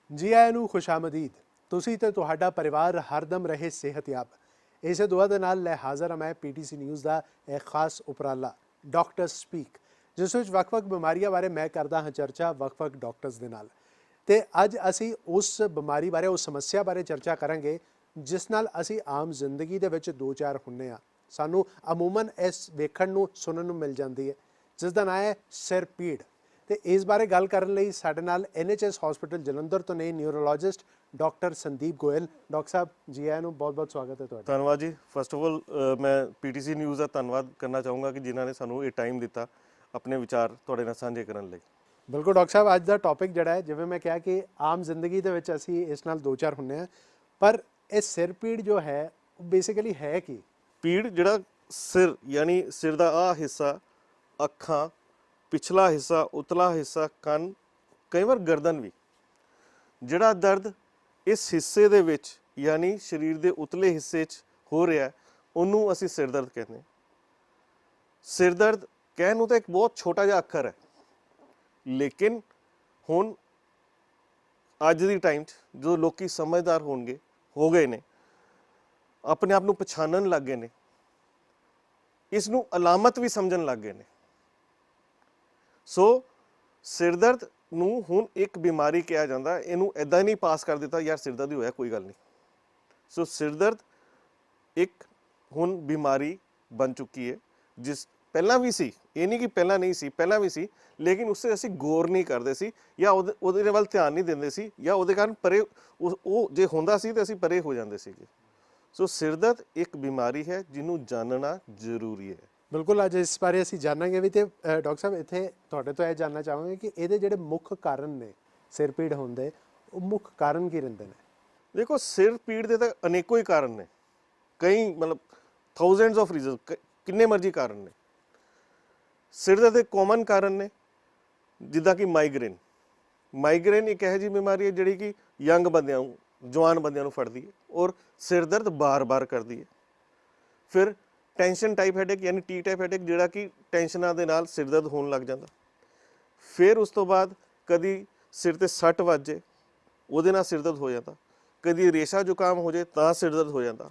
जी आया ਨੂੰ खुशामदीद। ਤੁਸੀਂ ਤੇ ਤੁਹਾਡਾ ਪਰਿਵਾਰ ਹਰਦਮ ਰਹੇ ਸਿਹਤਯਾਬ। ਇਸੇ ਦੁਆ ਦੇ ਨਾਲ ਲੈ ਹਾਜ਼ਰ ਹਾਂ ਮੈਂ PTC ਨਿਊਜ਼ ਦਾ ਇੱਕ ਖਾਸ ਉਪਰਾਲਾ ਡਾਕਟਰ ਸਪੀਕ, ਜਿਸ ਵਿੱਚ ਵੱਖ-ਵੱਖ ਬਿਮਾਰੀਆਂ ਬਾਰੇ ਮੈਂ ਕਰਦਾ ਹਾਂ ਚਰਚਾ ਵੱਖ-ਵੱਖ ਡਾਕਟਰਸ ਦੇ ਨਾਲ। ਤੇ ਅੱਜ ਅਸੀਂ ਉਸ ਬਿਮਾਰੀ ਬਾਰੇ, ਉਸ ਸਮੱਸਿਆ ਬਾਰੇ ਚਰਚਾ ਕਰਾਂਗੇ ਜਿਸ ਨਾਲ ਅਸੀਂ ਆਮ ਜ਼ਿੰਦਗੀ ਦੇ ਵਿੱਚ ਦੋ ਚਾਰ ਹੁੰਨੇ ਆ। ਸਾਨੂੰ ਅਮੂਮਨ ਇਸ ਵੇਖਣ ਨੂੰ ਸੁਣਨ ਨੂੰ ਮਿਲ ਜਾਂਦੀ ਹੈ, ਜਿਸ ਦਾ ਨਾਂ ਹੈ ਸਿਰ ਪੀੜ। ਤੇ ਇਸ ਬਾਰੇ ਗੱਲ ਕਰਨ ਲਈ ਸਾਡੇ ਨਾਲ NHS ਹਸਪੀਟਲ ਜਲੰਧਰ ਤੋਂ ਨੇ ਨਿਊਰੋਲੋਜਿਸਟ ਡਾਕਟਰ ਸੰਦੀਪ ਗੋਇਲ। ਡਾਕਟਰ ਸਾਹਿਬ ਜੀ ਆਇਆਂ ਨੂੰ ਬਹੁਤ-ਬਹੁਤ ਸਵਾਗਤ ਹੈ ਤੁਹਾਡਾ। ਧੰਨਵਾਦ ਜੀ। ਫਸਟ ਆਫ ਆਲ ਮੈਂ PTC ਨਿਊਜ਼ ਦਾ ਧੰਨਵਾਦ ਕਰਨਾ ਚਾਹੂੰਗਾ ਕਿ ਜਿਨ੍ਹਾਂ ਨੇ ਸਾਨੂੰ ਇਹ ਟਾਈਮ ਦਿੱਤਾ ਆਪਣੇ ਵਿਚਾਰ ਤੁਹਾਡੇ ਨਾਲ ਸਾਂਝੇ ਕਰਨ ਲਈ। ਬਿਲਕੁਲ ਡਾਕਟਰ ਸਾਹਿਬ, ਅੱਜ ਦਾ ਟੌਪਿਕ ਜਿਹੜਾ ਹੈ, ਜਿਵੇਂ ਮੈਂ ਕਿਹਾ ਕਿ ਆਮ ਜ਼ਿੰਦਗੀ ਦੇ ਵਿੱਚ ਅਸੀਂ ਇਸ ਨਾਲ ਦੋ ਚਾਰ ਹੁੰਨੇ ਆ, ਪਰ ਇਹ ਸਿਰ ਪੀੜ ਜੋ ਹੈ ਉਹ ਬੇਸਿਕਲੀ ਹੈ ਕੀ? ਪੀੜ ਜਿਹੜਾ ਸਿਰ ਯਾਨੀ ਸਿਰ ਦਾ ਆਹ ਹਿੱਸਾ, ਅੱਖਾਂ, ਪਿਛਲਾ ਹਿੱਸਾ, ਉਤਲਾ ਹਿੱਸਾ, ਕੰਨ, ਕਈ ਵਾਰ ਗਰਦਨ ਵੀ, ਜਿਹੜਾ ਦਰਦ ਇਸ ਹਿੱਸੇ ਦੇ ਵਿੱਚ ਯਾਨੀ ਸਰੀਰ ਦੇ ਉਤਲੇ ਹਿੱਸੇ 'ਚ ਹੋ ਰਿਹਾ ਉਹਨੂੰ ਅਸੀਂ ਸਿਰ ਦਰਦ ਕਹਿੰਦੇ ਹਾਂ। ਸਿਰ ਦਰਦ ਕਹਿਣ ਨੂੰ ਤਾਂ ਇੱਕ ਬਹੁਤ ਛੋਟਾ ਜਿਹਾ ਅੱਖਰ ਹੈ, ਲੇਕਿਨ ਹੁਣ ਅੱਜ ਦੀ ਟਾਈਮ 'ਚ ਜੋ ਲੋਕੀ ਸਮਝਦਾਰ ਹੋ ਗਏ ਨੇ, ਆਪਣੇ ਆਪ ਨੂੰ ਪਛਾਣਨ ਲੱਗ ਗਏ ਨੇ, ਇਸ ਨੂੰ ਅਲਾਮਤ ਵੀ ਸਮਝਣ ਲੱਗ ਗਏ ਨੇ। ਸੋ ਸਿਰ ਦਰਦ ਨੂੰ ਹੁਣ ਇੱਕ ਬਿਮਾਰੀ ਕਿਹਾ ਜਾਂਦਾ, ਇਹਨੂੰ ਇੱਦਾਂ ਹੀ ਨਹੀਂ ਪਾਸ ਕਰ ਦਿੱਤਾ ਯਾਰ ਸਿਰ ਦਰਦ ਹੀ ਹੋਇਆ ਕੋਈ ਗੱਲ ਨਹੀਂ। ਸੋ ਸਿਰ ਦਰਦ ਇੱਕ ਹੁਣ ਬਿਮਾਰੀ ਬਣ ਚੁੱਕੀ ਹੈ, ਜਿਸ ਪਹਿਲਾਂ ਵੀ ਸੀ, ਇਹ ਨਹੀਂ ਕਿ ਪਹਿਲਾਂ ਨਹੀਂ ਸੀ, ਪਹਿਲਾਂ ਵੀ ਸੀ, ਲੇਕਿਨ ਉਸ 'ਤੇ ਅਸੀਂ ਗੌਰ ਨਹੀਂ ਕਰਦੇ ਸੀ ਜਾਂ ਉਹਦੇ ਵੱਲ ਧਿਆਨ ਨਹੀਂ ਦਿੰਦੇ ਸੀ, ਜਾਂ ਉਹਦੇ ਕਾਰਨ ਪਰੇ ਉਹ ਜੇ ਹੁੰਦਾ ਸੀ ਤਾਂ ਅਸੀਂ ਪਰੇ ਹੋ ਜਾਂਦੇ ਸੀਗੇ। ਸੋ ਸਿਰ ਦਰਦ ਇੱਕ ਬਿਮਾਰੀ ਹੈ ਜਿਹਨੂੰ ਜਾਣਨਾ ਜ਼ਰੂਰੀ ਹੈ। ਬਿਲਕੁਲ, ਅੱਜ ਇਸ ਬਾਰੇ ਅਸੀਂ ਜਾਣਾਂਗੇ ਵੀ। ਤੇ ਡਾਕਟਰ ਸਾਹਿਬ, ਇੱਥੇ ਤੁਹਾਡੇ ਤੋਂ ਇਹ ਜਾਣਨਾ ਚਾਹਾਂਗੇ ਕਿ ਇਹਦੇ ਜਿਹੜੇ ਮੁੱਖ ਕਾਰਨ ਨੇ ਸਿਰ ਪੀੜ ਹੋਣ ਦੇ, ਉਹ ਮੁੱਖ ਕਾਰਨ ਕੀ ਰਹਿੰਦੇ ਨੇ? ਦੇਖੋ, ਸਿਰ ਪੀੜ ਦੇ ਤਾਂ ਅਨੇਕੋ ਹੀ ਕਾਰਨ ਨੇ, ਕਈ ਮਤਲਬ ਥਾਊਜ਼ੈਂਡਸ ਆਫ ਰੀਜ਼ਨ, ਕਿੰਨੇ ਮਰਜ਼ੀ ਕਾਰਨ ਨੇ। ਸਿਰ ਦਰਦ ਦੇ ਕਾਮਨ ਕਾਰਨ ਨੇ, ਜਿੱਦਾਂ ਕਿ ਮਾਈਗ੍ਰੇਨ। ਮਾਈਗ੍ਰੇਨ ਇੱਕ ਇਹੋ ਜਿਹੀ ਬਿਮਾਰੀ ਹੈ ਜਿਹੜੀ ਕਿ ਯੰਗ ਬੰਦਿਆਂ ਨੂੰ, ਜਵਾਨ ਬੰਦਿਆਂ ਨੂੰ ਫੜਦੀ ਹੈ ਔਰ ਸਿਰ ਦਰਦ ਬਾਰ-ਬਾਰ ਕਰਦੀ ਹੈ। ਫਿਰ ਟੈਂਸ਼ਨ ਟਾਈਪ ਹੈਡੇਕ ਯਾਨੀ T ਟਾਈਪ ਹੈਡੇਕ, ਜਿਹੜਾ ਕਿ ਟੈਂਸ਼ਨਾਂ ਦੇ ਨਾਲ ਸਿਰ ਦਰਦ ਹੋਣ ਲੱਗ ਜਾਂਦਾ। ਫਿਰ ਉਸ ਤੋਂ ਬਾਅਦ ਕਦੀ ਸਿਰ 'ਤੇ ਸੱਟ ਵੱਜ ਜੇ, ਉਹਦੇ ਨਾਲ ਸਿਰ ਦਰਦ ਹੋ ਜਾਂਦਾ। ਕਦੀ ਰੇਸ਼ਾ ਜ਼ੁਕਾਮ ਹੋ ਜੇ ਤਾਂ ਸਿਰ ਦਰਦ ਹੋ ਜਾਂਦਾ।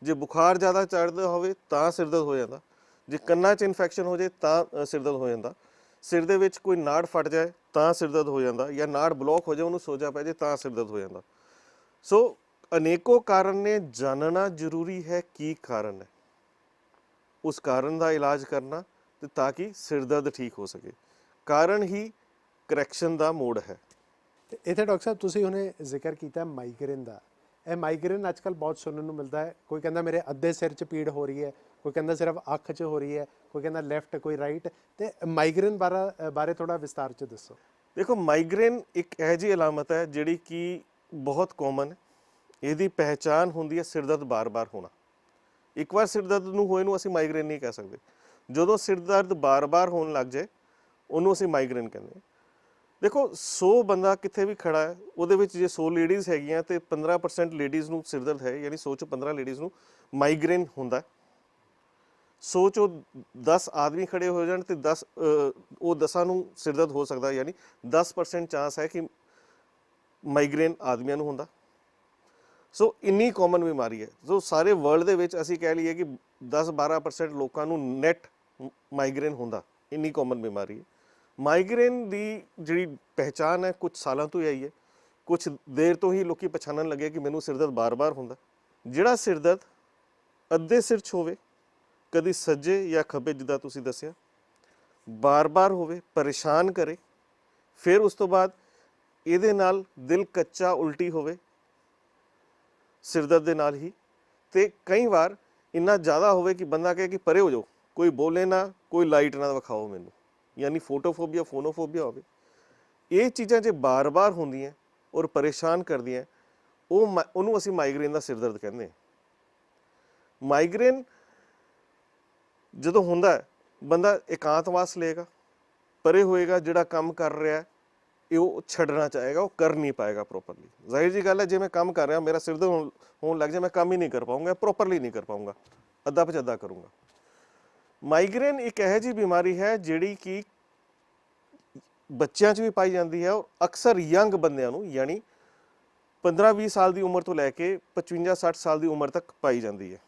ਜੇ ਬੁਖਾਰ ਜ਼ਿਆਦਾ ਚੜ੍ਹਦਾ ਹੋਵੇ ਤਾਂ ਸਿਰ ਦਰਦ ਹੋ ਜਾਂਦਾ। ਜੇ ਕੰਨਾਂ 'ਚ ਇਨਫੈਕਸ਼ਨ ਹੋ ਜੇ ਤਾਂ ਸਿਰ ਦਰਦ ਹੋ ਜਾਂਦਾ। ਸਿਰ ਦੇ ਵਿੱਚ ਕੋਈ ਨਾੜ ਫਟ ਜਾਏ ਤਾਂ ਸਿਰ ਦਰਦ ਹੋ ਜਾਂਦਾ, ਜਾਂ ਨਾੜ ਬਲੌਕ ਹੋ ਜਾਏ, ਉਹਨੂੰ ਸੋਜਾ ਪੈ ਜਾਏ ਤਾਂ ਸਿਰ ਦਰਦ ਹੋ ਜਾਂਦਾ। ਸੋ ਅਨੇਕੋ ਕਾਰਨ ਨੇ, ਜਾਣਨਾ ਜ਼ਰੂਰੀ ਹੈ ਕੀ ਕਾਰਨ ਹੈ, ਉਸ ਕਾਰਨ ਦਾ ਇਲਾਜ ਕਰਨਾ, ਤੇ ਤਾਂ ਕਿ ਸਿਰ ਦਰਦ ਠੀਕ ਹੋ ਸਕੇ। ਕਾਰਨ ਹੀ ਕਰੈਕਸ਼ਨ ਦਾ ਮੋਡ ਹੈ। ਤੇ ਇੱਥੇ ਡਾਕਟਰ ਸਾਹਿਬ ਤੁਸੀਂ ਹੁਣੇ ਜ਼ਿਕਰ ਕੀਤਾ ਮਾਈਗ੍ਰੇਨ ਦਾ। ਇਹ ਮਾਈਗ੍ਰੇਨ ਅੱਜ ਕੱਲ੍ਹ ਬਹੁਤ ਸੁਣਨ ਨੂੰ ਮਿਲਦਾ ਹੈ। ਕੋਈ ਕਹਿੰਦਾ ਮੇਰੇ ਅੱਧੇ ਸਿਰ 'ਚ ਪੀੜ ਹੋ ਰਹੀ ਹੈ, ਕੋਈ ਕਹਿੰਦਾ ਸਿਰਫ ਅੱਖ 'ਚ ਹੋ ਰਹੀ ਹੈ, ਕੋਈ ਕਹਿੰਦਾ ਲੈਫਟ, ਕੋਈ ਰਾਈਟ। ਤੇ ਮਾਈਗ੍ਰੇਨ ਬਾਰੇ ਥੋੜ੍ਹਾ ਵਿਸਤਾਰ 'ਚ ਦੱਸੋ। ਦੇਖੋ, ਮਾਈਗ੍ਰੇਨ ਇੱਕ ਇਹੋ ਜਿਹੀ ਅਲਾਮਤ ਹੈ ਜਿਹੜੀ ਕਿ ਬਹੁਤ ਕਾਮਨ ਹੈ। ਇਹਦੀ ਪਹਿਚਾਣ ਹੁੰਦੀ ਹੈ ਸਿਰ ਦਰਦ ਬਾਰ-ਬਾਰ ਹੋਣਾ। ਇੱਕ ਵਾਰ ਸਿਰ ਦਰਦ ਨੂੰ ਹੋਏ ਨੂੰ ਅਸੀਂ ਮਾਈਗ੍ਰੇਨ ਨਹੀਂ ਕਹਿ ਸਕਦੇ। ਜਦੋਂ ਸਿਰ ਦਰਦ ਬਾਰ-ਬਾਰ ਹੋਣ ਲੱਗ ਜਾਏ ਉਹਨੂੰ ਅਸੀਂ ਮਾਈਗ੍ਰੇਨ ਕਹਿੰਦੇ ਹਾਂ। ਦੇਖੋ, 100 ਬੰਦਾ ਕਿੱਥੇ ਵੀ ਖੜਾ ਹੈ, ਉਹਦੇ ਵਿੱਚ ਜੇ 100 ਲੇਡੀਜ਼ ਹੈਗੀਆਂ ਤੇ 15% ਲੇਡੀਜ਼ ਨੂੰ ਸਿਰ ਦਰਦ ਹੈ, ਯਾਨੀ 100 'ਚੋਂ 15 ਲੇਡੀਜ਼ ਨੂੰ ਮਾਈਗ੍ਰੇਨ ਹੁੰਦਾ। 100 'ਚੋਂ 10 ਆਦਮੀ ਖੜੇ ਹੋ ਜਾਣ ਤੇ 10 ਨੂੰ ਸਿਰ ਦਰਦ ਹੋ ਸਕਦਾ, ਯਾਨੀ 10% ਚਾਂਸ ਹੈ ਕਿ ਮਾਈਗ੍ਰੇਨ ਆਦਮੀਆਂ ਨੂੰ ਹੁੰਦਾ। ਸੋ ਇੰਨੀ ਕਾਮਨ ਬਿਮਾਰੀ ਹੈ। ਸੋ ਸਾਰੇ ਵਰਲਡ ਦੇ ਵਿੱਚ ਅਸੀਂ ਕਹਿ ਲਈਏ ਕਿ 10-12% ਲੋਕਾਂ ਨੂੰ ਨੈਟ ਮਾਈਗ੍ਰੇਨ ਹੁੰਦਾ, ਇੰਨੀ ਕਾਮਨ ਬਿਮਾਰੀ ਹੈ। ਮਾਈਗ੍ਰੇਨ ਦੀ ਜਿਹੜੀ ਪਹਿਚਾਣ ਹੈ ਕੁਝ ਸਾਲਾਂ ਤੋਂ ਹੀ ਆਈ ਹੈ। ਕੁਛ ਦੇਰ ਤੋਂ ਹੀ ਲੋਕੀ ਪਛਾਣਨ ਲੱਗੇ ਕਿ ਮੈਨੂੰ ਸਿਰ ਦਰਦ ਬਾਰ-ਬਾਰ ਹੁੰਦਾ। ਜਿਹੜਾ ਸਿਰ ਦਰਦ ਅੱਧੇ ਸਿਰ 'ਚ ਹੋਵੇ, ਕਦੀ ਸੱਜੇ ਜਾਂ ਖੱਬੇ, ਜਿੱਦਾਂ ਤੁਸੀਂ ਦੱਸਿਆ, ਬਾਰ-ਬਾਰ ਹੋਵੇ, ਪਰੇਸ਼ਾਨ ਕਰੇ, ਫਿਰ ਉਸ ਤੋਂ ਬਾਅਦ ਇਹਦੇ ਨਾਲ ਦਿਲ ਕੱਚਾ, ਉਲਟੀ ਹੋਵੇ ਸਿਰ ਦਰਦ ਦੇ ਨਾਲ ਹੀ, ਤੇ ਕਈ ਵਾਰ ਇੰਨਾ ਜ਼ਿਆਦਾ ਹੋਵੇ ਕਿ ਬੰਦਾ ਕਹੇ ਕਿ ਪਰੇ ਹੋ ਜਾਓ, ਕੋਈ ਬੋਲੇ ਨਾ, ਕੋਈ ਲਾਈਟ ਨਾ ਵਿਖਾਓ ਮੈਨੂੰ, ਯਾਨੀ ਫੋਟੋਫੋਬੀਆ, ਫੋਨੋਫੋਬੀਆ ਹੋਵੇ। ਇਹ ਚੀਜ਼ਾਂ ਜੇ ਬਾਰ-ਬਾਰ ਹੁੰਦੀਆਂ ਔਰ ਪਰੇਸ਼ਾਨ ਕਰਦੀਆਂ, ਉਹਨੂੰ ਅਸੀਂ ਮਾਈਗ੍ਰੇਨ ਦਾ ਸਿਰ ਦਰਦ ਕਹਿੰਦੇ ਹਾਂ। ਮਾਈਗ੍ਰੇਨ ਜਦੋਂ ਹੁੰਦਾ, ਬੰਦਾ ਇਕਾਂਤਵਾਸ ਲਏਗਾ, ਪਰੇ ਹੋਏਗਾ, ਜਿਹੜਾ ਕੰਮ ਕਰ ਰਿਹਾ ਇਹ ਉਹ ਛੱਡਣਾ ਚਾਹੇਗਾ, ਉਹ ਕਰ ਨਹੀਂ ਪਾਏਗਾ ਪ੍ਰੋਪਰਲੀ। ਜ਼ਾਹਿਰ ਜੀ ਗੱਲ ਹੈ, ਜੇ ਮੈਂ ਕੰਮ ਕਰ ਰਿਹਾ, ਮੇਰਾ ਸਿਰ ਦਰਦ ਹੋਣ ਲੱਗ ਜਾਏ, ਮੈਂ ਕੰਮ ਹੀ ਨਹੀਂ ਕਰ ਪਾਊਂਗਾ, ਪ੍ਰੋਪਰਲੀ ਨਹੀਂ ਕਰ ਪਾਊਂਗਾ, ਅੱਧਾ ਪਚੱਧਾ ਕਰੂੰਗਾ। ਮਾਈਗ੍ਰੇਨ ਇੱਕ ਇਹੋ ਜਿਹੀ ਬਿਮਾਰੀ ਹੈ ਜਿਹੜੀ ਕਿ ਬੱਚਿਆਂ 'ਚ ਵੀ ਪਾਈ ਜਾਂਦੀ ਹੈ ਔਰ ਅਕਸਰ ਯੰਗ ਬੰਦਿਆਂ ਨੂੰ ਯਾਨੀ 15-20 ਸਾਲ ਦੀ ਉਮਰ ਤੋਂ ਲੈ ਕੇ 55-60 ਸਾਲ ਦੀ ਉਮਰ ਤੱਕ ਪਾਈ ਜਾਂਦੀ ਹੈ।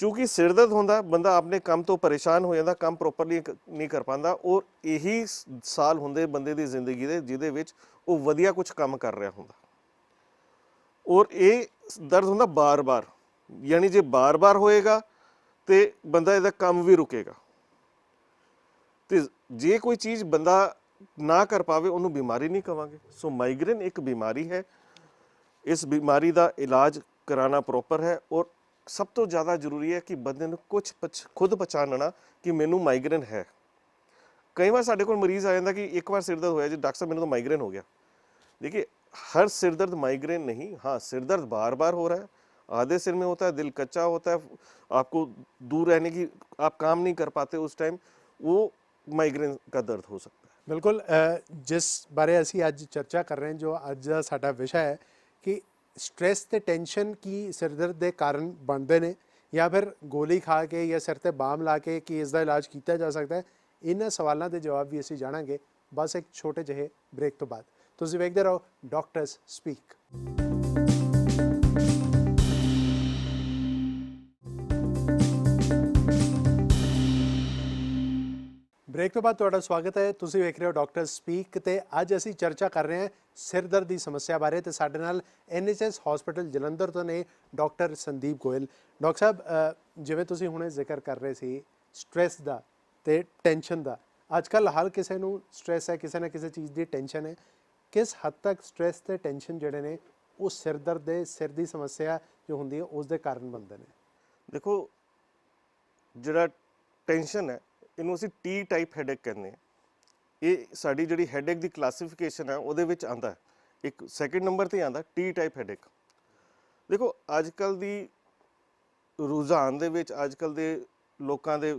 ਕਿਉਂਕਿ ਸਿਰ ਦਰਦ ਹੁੰਦਾ, ਬੰਦਾ ਆਪਣੇ ਕੰਮ ਤੋਂ ਪਰੇਸ਼ਾਨ ਹੋ ਜਾਂਦਾ, ਕੰਮ ਪ੍ਰੋਪਰਲੀ ਨਹੀਂ ਕਰ ਪਾਉਂਦਾ ਔਰ ਇਹੀ ਸਾਲ ਹੁੰਦੇ ਬੰਦੇ ਦੀ ਜ਼ਿੰਦਗੀ ਦੇ ਜਿਹਦੇ ਵਿੱਚ ਉਹ ਵਧੀਆ ਕੁਝ ਕੰਮ ਕਰ ਰਿਹਾ ਹੁੰਦਾ ਔਰ ਇਹ ਦਰਦ ਹੁੰਦਾ ਬਾਰ-ਬਾਰ, ਯਾਨੀ ਜੇ ਬਾਰ-ਬਾਰ ਹੋਏਗਾ ਤੇ ਬੰਦਾ ਇਹਦਾ ਕੰਮ ਵੀ ਰੁਕੇਗਾ ਤੇ ਜੇ ਕੋਈ ਚੀਜ਼ ਬੰਦਾ ਨਾ ਕਰ ਪਾਵੇ ਉਹਨੂੰ ਬਿਮਾਰੀ ਨਹੀਂ ਕਵਾਂਗੇ। ਸੋ ਮਾਈਗ੍ਰੇਨ ਇੱਕ ਬਿਮਾਰੀ ਹੈ, ਇਸ ਬਿਮਾਰੀ ਦਾ ਇਲਾਜ ਕਰਾना ਪ੍ਰੋਪਰ ਹੈ ਔਰ ਸਭ ਤੋਂ ਜ਼ਿਆਦਾ ਜ਼ਰੂਰੀ ਹੈ ਕਿ ਬੰਦੇ ਨੂੰ ਖੁਦ ਪਛਾਣਨਾ ਕਿ ਮੈਨੂੰ ਮਾਈਗ੍ਰੇਨ ਹੈ। ਕਈ ਵਾਰ ਸਾਡੇ ਕੋਲ ਮਰੀਜ਼ ਆ ਜਾਂਦਾ ਕਿ ਇੱਕ ਵਾਰ ਸਿਰ ਦਰਦ ਹੋਇਆ ਜੀ डॉक्टर साहब ਮੈਨੂੰ ਤਾਂ माइग्रेन हो गया। देखिए हर सिर दर्द माइग्रेन नहीं, हाँ सिर दर्द बार बार हो रहा है, आधे सिर में होता है, दिल कच्चा होता है, आपको दूर रहने की आप काम नहीं कर पाते उस टाइम, वो माइग्रेन का दर्द हो सकता है। ਬਿਲਕੁਲ ਜਿਸ ਬਾਰੇ ਅਸੀਂ ਅੱਜ ਚਰਚਾ ਕਰ ਰਹੇ ਹਾਂ, ਜੋ ਅੱਜ ਦਾ ਸਾਡਾ ਵਿਸ਼ਾ ਹੈ ਕਿ ਸਟ੍ਰੈਸ ਤੇ ਟੈਨਸ਼ਨ ਕੀ ਸਿਰ ਦਰਦ ਦੇ ਕਾਰਨ ਬਣਦੇ ਨੇ ਜਾਂ ਫਿਰ ਗੋਲੀ ਖਾ ਕੇ ਜਾਂ ਸਿਰ ਤੇ ਬਾਮ ਲਾ ਕੇ ਕੀ ਇਸ ਦਾ ਇਲਾਜ ਕੀਤਾ ਜਾ ਸਕਦਾ ਹੈ। ਇਹਨਾਂ ਸਵਾਲਾਂ ਦੇ ਜਵਾਬ ਵੀ ਅਸੀਂ ਜਾਣਾਂਗੇ ਬਸ ਇੱਕ ਛੋਟੇ ਜਿਹੇ ਬ੍ਰੇਕ ਤੋਂ ਬਾਅਦ। ਤੁਸੀਂ ਵੇਖਦੇ ਰਹੋ ਡਾਕਟਰਸ ਸਪੀਕ। ਬ੍ਰੇਕ ਤੋਂ ਬਾਅਦ ਤੁਹਾਡਾ ਸਵਾਗਤ ਹੈ। ਤੁਸੀਂ ਵੇਖ ਰਹੇ ਹੋ ਡਾਕਟਰ ਸਪੀਕ ਤੇ ਅੱਜ ਅਸੀਂ ਚਰਚਾ ਕਰ ਰਹੇ ਹਾਂ ਸਿਰ ਦਰਦ ਦੀ ਸਮੱਸਿਆ ਬਾਰੇ ਤੇ ਸਾਡੇ ਨਾਲ NHS ਹਸਪੀਟਲ ਜਲੰਧਰ ਤੋਂ ਨੇ ਡਾਕਟਰ ਸੰਦੀਪ ਗੋਇਲ। ਡਾਕਟਰ ਸਾਹਿਬ, ਜਿਵੇਂ ਤੁਸੀਂ ਹੁਣੇ ਜ਼ਿਕਰ ਕਰ ਰਹੇ ਸੀ ਸਟ੍ਰੈਸ ਦਾ ਤੇ ਟੈਨਸ਼ਨ ਦਾ, ਅੱਜ ਕੱਲ੍ਹ ਹਰ ਕਿਸੇ ਨੂੰ ਸਟ੍ਰੈਸ ਹੈ, ਕਿਸੇ ਨਾ ਕਿਸੇ ਚੀਜ਼ ਦੀ ਟੈਨਸ਼ਨ ਹੈ। ਕਿਸ ਹੱਦ ਤੱਕ ਸਟ੍ਰੈਸ ਤੇ ਟੈਨਸ਼ਨ ਜਿਹੜੇ ਨੇ ਉਹ ਸਿਰ ਦਰਦ ਦੇ ਸਿਰ ਦੀ ਸਮੱਸਿਆ ਜੋ ਹੁੰਦੀ ਹੈ ਉਸ ਦੇ ਕਾਰਨ ਬਣਦੇ ਨੇ? ਦੇਖੋ ਜਿਹੜਾ ਟੈਨਸ਼ਨ ਹੈ ਇਹਨੂੰ ਅਸੀਂ ਟੀ ਟਾਈਪ ਹੈਡੇਕ ਕਹਿੰਦੇ ਹਾਂ। ਇਹ ਸਾਡੀ ਜਿਹੜੀ ਹੈਡੇਕ ਦੀ ਕਲਾਸੀਫਿਕੇਸ਼ਨ ਹੈ ਉਹਦੇ ਵਿੱਚ ਆਂਦਾ ਹੈ, ਇੱਕ ਸੈਕਿੰਡ ਨੰਬਰ ਤੇ ਆਂਦਾ ਟੀ ਟਾਈਪ ਹੈਡੇਕ। ਦੇਖੋ ਅੱਜ ਕੱਲ੍ਹ ਦੀ ਰੁਝਾਨ ਦੇ ਵਿੱਚ, ਅੱਜ ਕੱਲ੍ਹ ਦੇ ਲੋਕਾਂ ਦੇ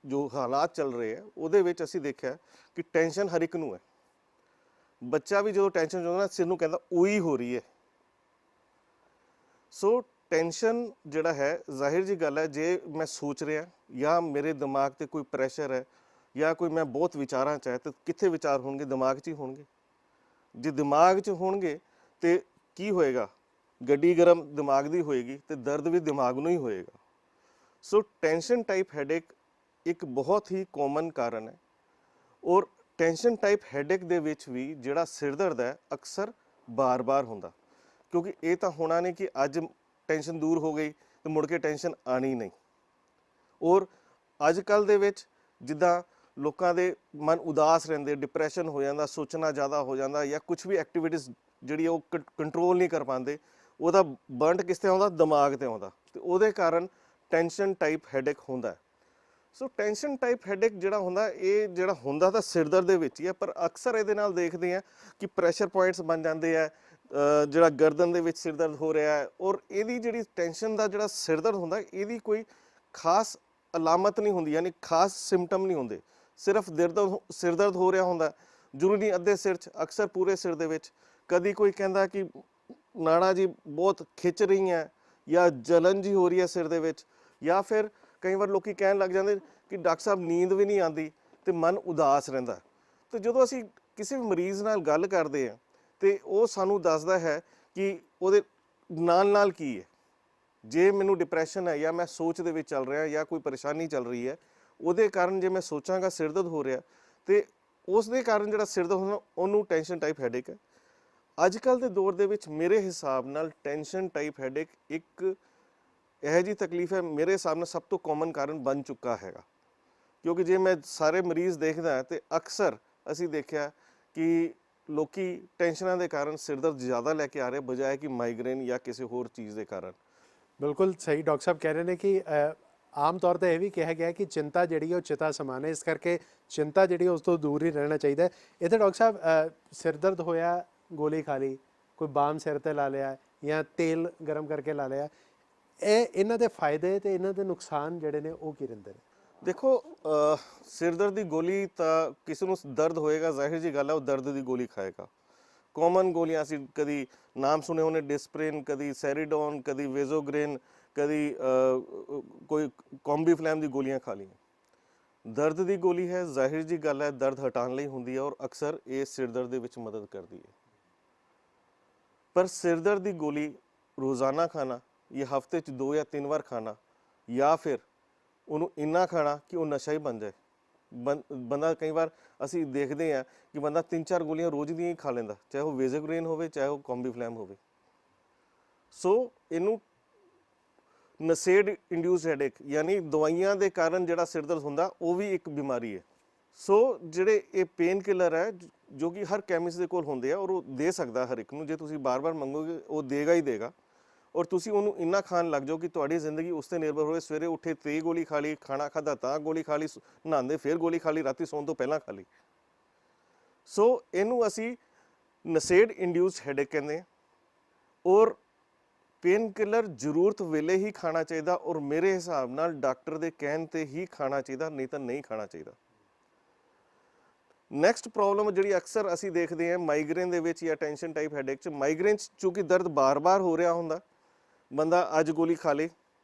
ਜੋ ਹਾਲਾਤ ਚੱਲ ਰਹੇ ਆ ਉਹਦੇ ਵਿੱਚ ਅਸੀਂ ਦੇਖਿਆ ਕਿ ਟੈਨਸ਼ਨ ਹਰ ਇੱਕ ਨੂੰ ਹੈ। ਬੱਚਾ ਵੀ ਜਦੋਂ ਟੈਨਸ਼ਨ 'ਚ ਹੁੰਦਾ ਨਾ ਸਿਰ ਨੂੰ ਕਹਿੰਦਾ ਉਹੀ ਹੋ ਰਹੀ ਹੈ। ਸੋ ਟੈਨਸ਼ਨ ਜਿਹੜਾ ਹੈ ਜ਼ਾਹਿਰ ਜੀ ਗੱਲ ਹੈ, ਜੇ ਮੈਂ ਸੋਚ ਰਿਹਾ ਜਾਂ ਮੇਰੇ ਦਿਮਾਗ ਤੇ ਕੋਈ ਪ੍ਰੈਸ਼ਰ ਹੈ ਜਾਂ ਕੋਈ ਮੈਂ ਬਹੁਤ ਵਿਚਾਰਾਂ 'ਚ ਹੈ ਤਾਂ ਕਿੱਥੇ ਵਿਚਾਰ ਹੋਣਗੇ? ਦਿਮਾਗ 'ਚ ਹੀ ਹੋਣਗੇ। ਜੇ ਦਿਮਾਗ 'ਚ ਹੋਣਗੇ ਤੇ ਕੀ ਹੋਏਗਾ? ਗੱਡੀ ਗਰਮ ਦਿਮਾਗ ਦੀ ਹੋਏਗੀ ਤੇ ਦਰਦ ਵੀ ਦਿਮਾਗ ਨੂੰ ਹੀ ਹੋਏਗਾ। ਸੋ ਟੈਨਸ਼ਨ ਟਾਈਪ ਹੈਡੇਕ ਇੱਕ ਬਹੁਤ ਹੀ ਕਾਮਨ ਕਾਰਨ ਹੈ ਔਰ ਟੈਨਸ਼ਨ ਟਾਈਪ ਹੈਡੇਕ ਦੇ ਵਿੱਚ ਵੀ ਜਿਹੜਾ ਸਿਰ ਦਰਦ ਹੈ ਅਕਸਰ ਬਾਰ-ਬਾਰ ਹੁੰਦਾ, ਕਿਉਂਕਿ ਇਹ ਤਾਂ ਹੋਣਾ ਨਹੀਂ ਕਿ ਅੱਜ ਟੈਨਸ਼ਨ ਦੂਰ ਹੋ ਗਈ ਤੇ ਮੁੜ ਕੇ ਟੈਨਸ਼ਨ ਆਣੀ ਨਹੀਂ। ਔਰ ਅੱਜ ਕੱਲ੍ਹ ਦੇ ਵਿੱਚ ਜਿੱਦਾਂ ਲੋਕਾਂ ਦੇ ਮਨ ਉਦਾਸ ਰਹਿੰਦੇ, ਡਿਪਰੈਸ਼ਨ ਹੋ ਜਾਂਦਾ, ਸੋਚਣਾ ਜ਼ਿਆਦਾ ਹੋ ਜਾਂਦਾ ਜਾਂ ਕੁਝ ਵੀ ਐਕਟੀਵਿਟੀਜ਼ ਜਿਹੜੀ ਉਹ ਕੰਟਰੋਲ ਨਹੀਂ ਕਰ ਪਾਉਂਦੇ, ਉਹਦਾ ਬਰਨਟ ਕਿਸ 'ਤੇ ਆਉਂਦਾ? ਦਿਮਾਗ 'ਤੇ ਆਉਂਦਾ ਤੇ ਉਹਦੇ ਕਾਰਨ ਟੈਨਸ਼ਨ ਟਾਈਪ ਹੈਡੇਕ ਹੁੰਦਾ। ਸੋ ਟੈਨਸ਼ਨ ਟਾਈਪ ਹੈਡੇਕ ਜਿਹੜਾ ਹੁੰਦਾ, ਇਹ ਜਿਹੜਾ ਹੁੰਦਾ ਤਾਂ ਸਿਰ ਦਰਦ ਦੇ ਵਿੱਚ ਹੀ ਹੈ, ਪਰ ਅਕਸਰ ਇਹਦੇ ਨਾਲ ਦੇਖਦੇ ਆ ਕਿ ਪ੍ਰੈਸ਼ਰ ਪੁਆਇੰਟਸ ਬਣ ਜਾਂਦੇ ਆ, ਜਿਹੜਾ ਗਰਦਨ ਦੇ ਵਿੱਚ ਸਿਰ ਦਰਦ ਹੋ ਰਿਹਾ ਹੈ ਔਰ ਇਹਦੀ ਜਿਹੜੀ ਟੈਨਸ਼ਨ ਦਾ ਜਿਹੜਾ ਸਿਰ ਦਰਦ ਹੁੰਦਾ ਇਹਦੀ ਕੋਈ ਖਾਸ ਅਲਾਮਤ ਨਹੀਂ ਹੁੰਦੀ, ਯਾਨੀ ਖਾਸ ਸਿੰਪਟਮ ਨਹੀਂ ਹੁੰਦੇ। ਸਿਰਫ ਸਿਰ ਦਰਦ ਹੋ ਰਿਹਾ ਹੁੰਦਾ, ਜ਼ਰੂਰੀ ਨਹੀਂ ਅੱਧੇ ਸਿਰ 'ਚ, ਅਕਸਰ ਪੂਰੇ ਸਿਰ ਦੇ ਵਿੱਚ। ਕਦੀ ਕੋਈ ਕਹਿੰਦਾ ਕਿ ਨਾੜਾਂ ਜੀ ਬਹੁਤ ਖਿੱਚ ਰਹੀਆਂ ਜਾਂ ਜਲਨ ਜੀ ਹੋ ਰਹੀ ਹੈ ਸਿਰ ਦੇ ਵਿੱਚ, ਜਾਂ ਫਿਰ ਕਈ ਵਾਰ ਲੋਕੀ ਕਹਿਣ ਲੱਗ ਜਾਂਦੇ ਕਿ ਡਾਕਟਰ ਸਾਹਿਬ ਨੀਂਦ ਵੀ ਨਹੀਂ ਆਉਂਦੀ ਤੇ ਮਨ ਉਦਾਸ ਰਹਿੰਦਾ। ਤੇ ਜਦੋਂ ਅਸੀਂ ਕਿਸੇ ਵੀ ਮਰੀਜ਼ ਨਾਲ ਗੱਲ ਕਰਦੇ ਹਾਂ ਤੇ ਉਹ ਸਾਨੂੰ ਦੱਸਦਾ ਹੈ ਕਿ ਉਹਦੇ ਨਾਲ ਕੀ ਹੈ। ਜੇ ਮੈਨੂੰ ਡਿਪਰੈਸ਼ਨ ਹੈ ਜਾਂ ਮੈਂ ਸੋਚ ਦੇ ਵਿੱਚ ਚੱਲ ਰਿਹਾ ਜਾਂ ਕੋਈ ਪਰੇਸ਼ਾਨੀ ਚੱਲ ਰਹੀ ਹੈ, ਉਹਦੇ ਕਾਰਨ ਜੇ ਮੈਂ ਸੋਚਾਂਗਾ ਸਿਰ ਦਰਦ ਹੋ ਰਿਹਾ ਤੇ ਉਸ ਦੇ ਕਾਰਨ ਜਿਹੜਾ ਸਿਰ ਦਰਦ ਹੋਣਾ ਉਹਨੂੰ ਟੈਨਸ਼ਨ ਟਾਈਪ ਹੈਡੇਕ ਹੈ। ਅੱਜ ਕੱਲ੍ਹ ਦੇ ਦੌਰ ਦੇ ਵਿੱਚ ਮੇਰੇ ਹਿਸਾਬ ਨਾਲ ਟੈਨਸ਼ਨ ਟਾਈਪ ਹੈਡੇਕ ਇੱਕ ਇਹੋ ਜਿਹੀ ਤਕਲੀਫ ਹੈ, ਮੇਰੇ ਹਿਸਾਬ ਨਾਲ ਸਭ ਤੋਂ ਕਾਮਨ ਕਾਰਨ ਬਣ ਚੁੱਕਾ ਹੈਗਾ। ਕਿਉਂਕਿ ਜੇ ਮੈਂ ਸਾਰੇ ਮਰੀਜ਼ ਦੇਖਦਾ ਤੇ ਅਕਸਰ ਅਸੀਂ ਦੇਖਿਆ ਕਿ ਲੋਕੀ ਟੈਨਸ਼ਨਾਂ ਦੇ ਕਾਰਨ ਸਿਰ ਦਰਦ ਜ਼ਿਆਦਾ ਲੈ ਕੇ ਆ ਰਹੇ ਬਜਾਏ ਕਿ ਮਾਈਗ੍ਰੇਨ ਜਾਂ ਕਿਸੇ ਹੋਰ ਚੀਜ਼ ਦੇ ਕਾਰਨ। ਬਿਲਕੁਲ ਸਹੀ ਡਾਕਟਰ ਸਾਹਿਬ ਕਹਿ ਰਹੇ ਨੇ ਕਿ ਆਮ ਤੌਰ 'ਤੇ ਇਹ ਵੀ ਕਿਹਾ ਗਿਆ ਕਿ ਚਿੰਤਾ ਜਿਹੜੀ ਹੈ ਉਹ ਚਿਤਾ ਸਮਾਨ ਹੈ, ਇਸ ਕਰਕੇ ਚਿੰਤਾ ਜਿਹੜੀ ਉਸ ਤੋਂ ਦੂਰ ਹੀ ਰਹਿਣਾ ਚਾਹੀਦਾ ਹੈ। ਇੱਥੇ ਡਾਕਟਰ ਸਾਹਿਬ ਸਿਰ ਦਰਦ ਹੋਇਆ, ਗੋਲੀ ਖਾ ਲਈ, ਕੋਈ ਬਾਮ ਸਿਰ 'ਤੇ ਲਾ ਲਿਆ ਜਾਂ ਤੇਲ ਗਰਮ ਕਰਕੇ ਲਾ ਲਿਆ, ਇਹਨਾਂ ਦੇ ਫਾਇਦੇ ਤੇ ਇਹਨਾਂ ਦੇ ਨੁਕਸਾਨ ਜਿਹੜੇ ਨੇ ਉਹ ਕੀ ਰਹਿੰਦੇ ਨੇ? ਦੇਖੋ ਸਿਰ ਦਰਦ ਦੀ ਗੋਲੀ ਤਾਂ ਕਿਸੇ ਨੂੰ ਦਰਦ ਹੋਏਗਾ, ਜ਼ਾਹਿਰ ਜੀ ਗੱਲ ਹੈ ਉਹ ਦਰਦ ਦੀ ਗੋਲੀ ਖਾਏਗਾ। ਕਾਮਨ ਗੋਲੀਆਂ ਅਸੀਂ ਕਦੀ ਨਾਮ ਸੁਣੇ ਹੋਣੇ, ਡਿਸਪ੍ਰਿਨ, ਕਦੀ ਸੈਰੀਡੋਨ, ਕਦੀ ਵੇਜ਼ੋਗ੍ਰੇਨ, ਕਦੀ ਕੋਈ ਕੋਂਬੀਫਲੈਮ ਦੀ ਗੋਲੀਆਂ ਖਾ ਲਈਆਂ। ਦਰਦ ਦੀ ਗੋਲੀ ਹੈ, ਜ਼ਾਹਿਰ ਜੀ ਗੱਲ ਹੈ, ਦਰਦ ਹਟਾਉਣ ਲਈ ਹੁੰਦੀ ਹੈ ਔਰ ਅਕਸਰ ਇਹ ਸਿਰ ਦਰਦ ਦੇ ਵਿੱਚ ਮਦਦ ਕਰਦੀ ਹੈ। ਪਰ ਸਿਰ ਦਰਦ ਦੀ ਗੋਲੀ ਰੋਜ਼ਾਨਾ ਖਾਣਾ ਜਾਂ ਹਫਤੇ 'ਚ 2 ਜਾਂ 3 ਵਾਰ ਖਾਣਾ ਜਾਂ ਫਿਰ ਉਹਨੂੰ ਇੰਨਾ ਖਾਣਾ ਕਿ ਉਹ ਨਸ਼ਾ ਹੀ ਬਣ ਜਾਏ। ਬੰਦਾ ਕਈ ਵਾਰ ਅਸੀਂ ਦੇਖਦੇ ਹਾਂ ਕਿ ਬੰਦਾ 3-4 ਗੋਲੀਆਂ ਰੋਜ਼ ਦੀਆਂ ਹੀ ਖਾ ਲੈਂਦਾ, ਚਾਹੇ ਉਹ ਵੇਜ਼ੋਗ੍ਰੇਨ ਹੋਵੇ, ਚਾਹੇ ਉਹ ਕੰਬੀਫਲੈਮ ਹੋਵੇ। ਸੋ ਇਹਨੂੰ ਨਸ਼ੇੜ ਇੰਡਿਊਸ ਹੈਡੇਕ ਯਾਨੀ ਦਵਾਈਆਂ ਦੇ ਕਾਰਨ ਜਿਹੜਾ ਸਿਰ ਦਰਦ ਹੁੰਦਾ ਉਹ ਵੀ ਇੱਕ ਬਿਮਾਰੀ ਹੈ। ਸੋ ਜਿਹੜੇ ਇਹ ਪੇਨ ਕਿਲਰ ਹੈ ਜੋ ਕਿ ਹਰ ਕੈਮਿਸਟ ਦੇ ਕੋਲ ਹੁੰਦੇ ਆ ਔਰ ਉਹ ਦੇ ਸਕਦਾ ਹਰ ਇੱਕ ਨੂੰ, ਜੇ ਤੁਸੀਂ ਬਾਰ-ਬਾਰ ਮੰਗੋਗੇ ਉਹ ਦੇਗਾ ਹੀ ਦੇਗਾ ਔਰ ਤੁਸੀਂ ਉਹਨੂੰ ਇੰਨਾ ਖਾਣ ਲੱਗ ਜਾਓ ਕਿ ਤੁਹਾਡੀ ਜ਼ਿੰਦਗੀ ਉਸ 'ਤੇ ਨਿਰਭਰ ਹੋਵੇ। ਸਵੇਰੇ ਉੱਠੇ ਤੇ ਗੋਲੀ ਖਾ ਲਈ, ਖਾਣਾ ਖਾਧਾ ਤਾਂ ਗੋਲੀ ਖਾ ਲਈ, ਨਹਾਉਂਦੇ ਫਿਰ ਗੋਲੀ ਖਾ ਲਈ, ਰਾਤੀ ਸੌਣ ਤੋਂ ਪਹਿਲਾਂ ਖਾ ਲਈ। ਸੋ ਇਹਨੂੰ ਅਸੀਂ ਨਸ਼ੇੜ ਇੰਡਿਊਸਡ ਹੈਡੇਕ ਕਹਿੰਦੇ ਹਾਂ ਔਰ ਪੇਨ ਕਿਲਰ ਜ਼ਰੂਰਤ ਵੇਲੇ ਹੀ ਖਾਣਾ ਚਾਹੀਦਾ ਔਰ ਮੇਰੇ ਹਿਸਾਬ ਨਾਲ ਡਾਕਟਰ ਦੇ ਕਹਿਣ 'ਤੇ ਹੀ ਖਾਣਾ ਚਾਹੀਦਾ, ਨਹੀਂ ਤਾਂ ਨਹੀਂ ਖਾਣਾ ਚਾਹੀਦਾ। ਨੈਕਸਟ ਪ੍ਰੋਬਲਮ ਜਿਹੜੀ ਅਕਸਰ ਅਸੀਂ ਦੇਖਦੇ ਹਾਂ ਮਾਈਗ੍ਰੇਨ ਦੇ ਵਿੱਚ ਜਾਂ ਟੈਂਸ਼ਨ ਟਾਈਪ ਹੈਡੇਕ 'ਚ, ਮਾਈਗ੍ਰੇਨ 'ਚ ਚੂੰਕਿ ਦਰਦ ਬਾਰ-ਬਾਰ ਹੋ ਰਿਹਾ ਹੁੰਦਾ, ਬੰਦਾ ਅੱਜ ਗੋਲੀ ਖਾ ਲੇ,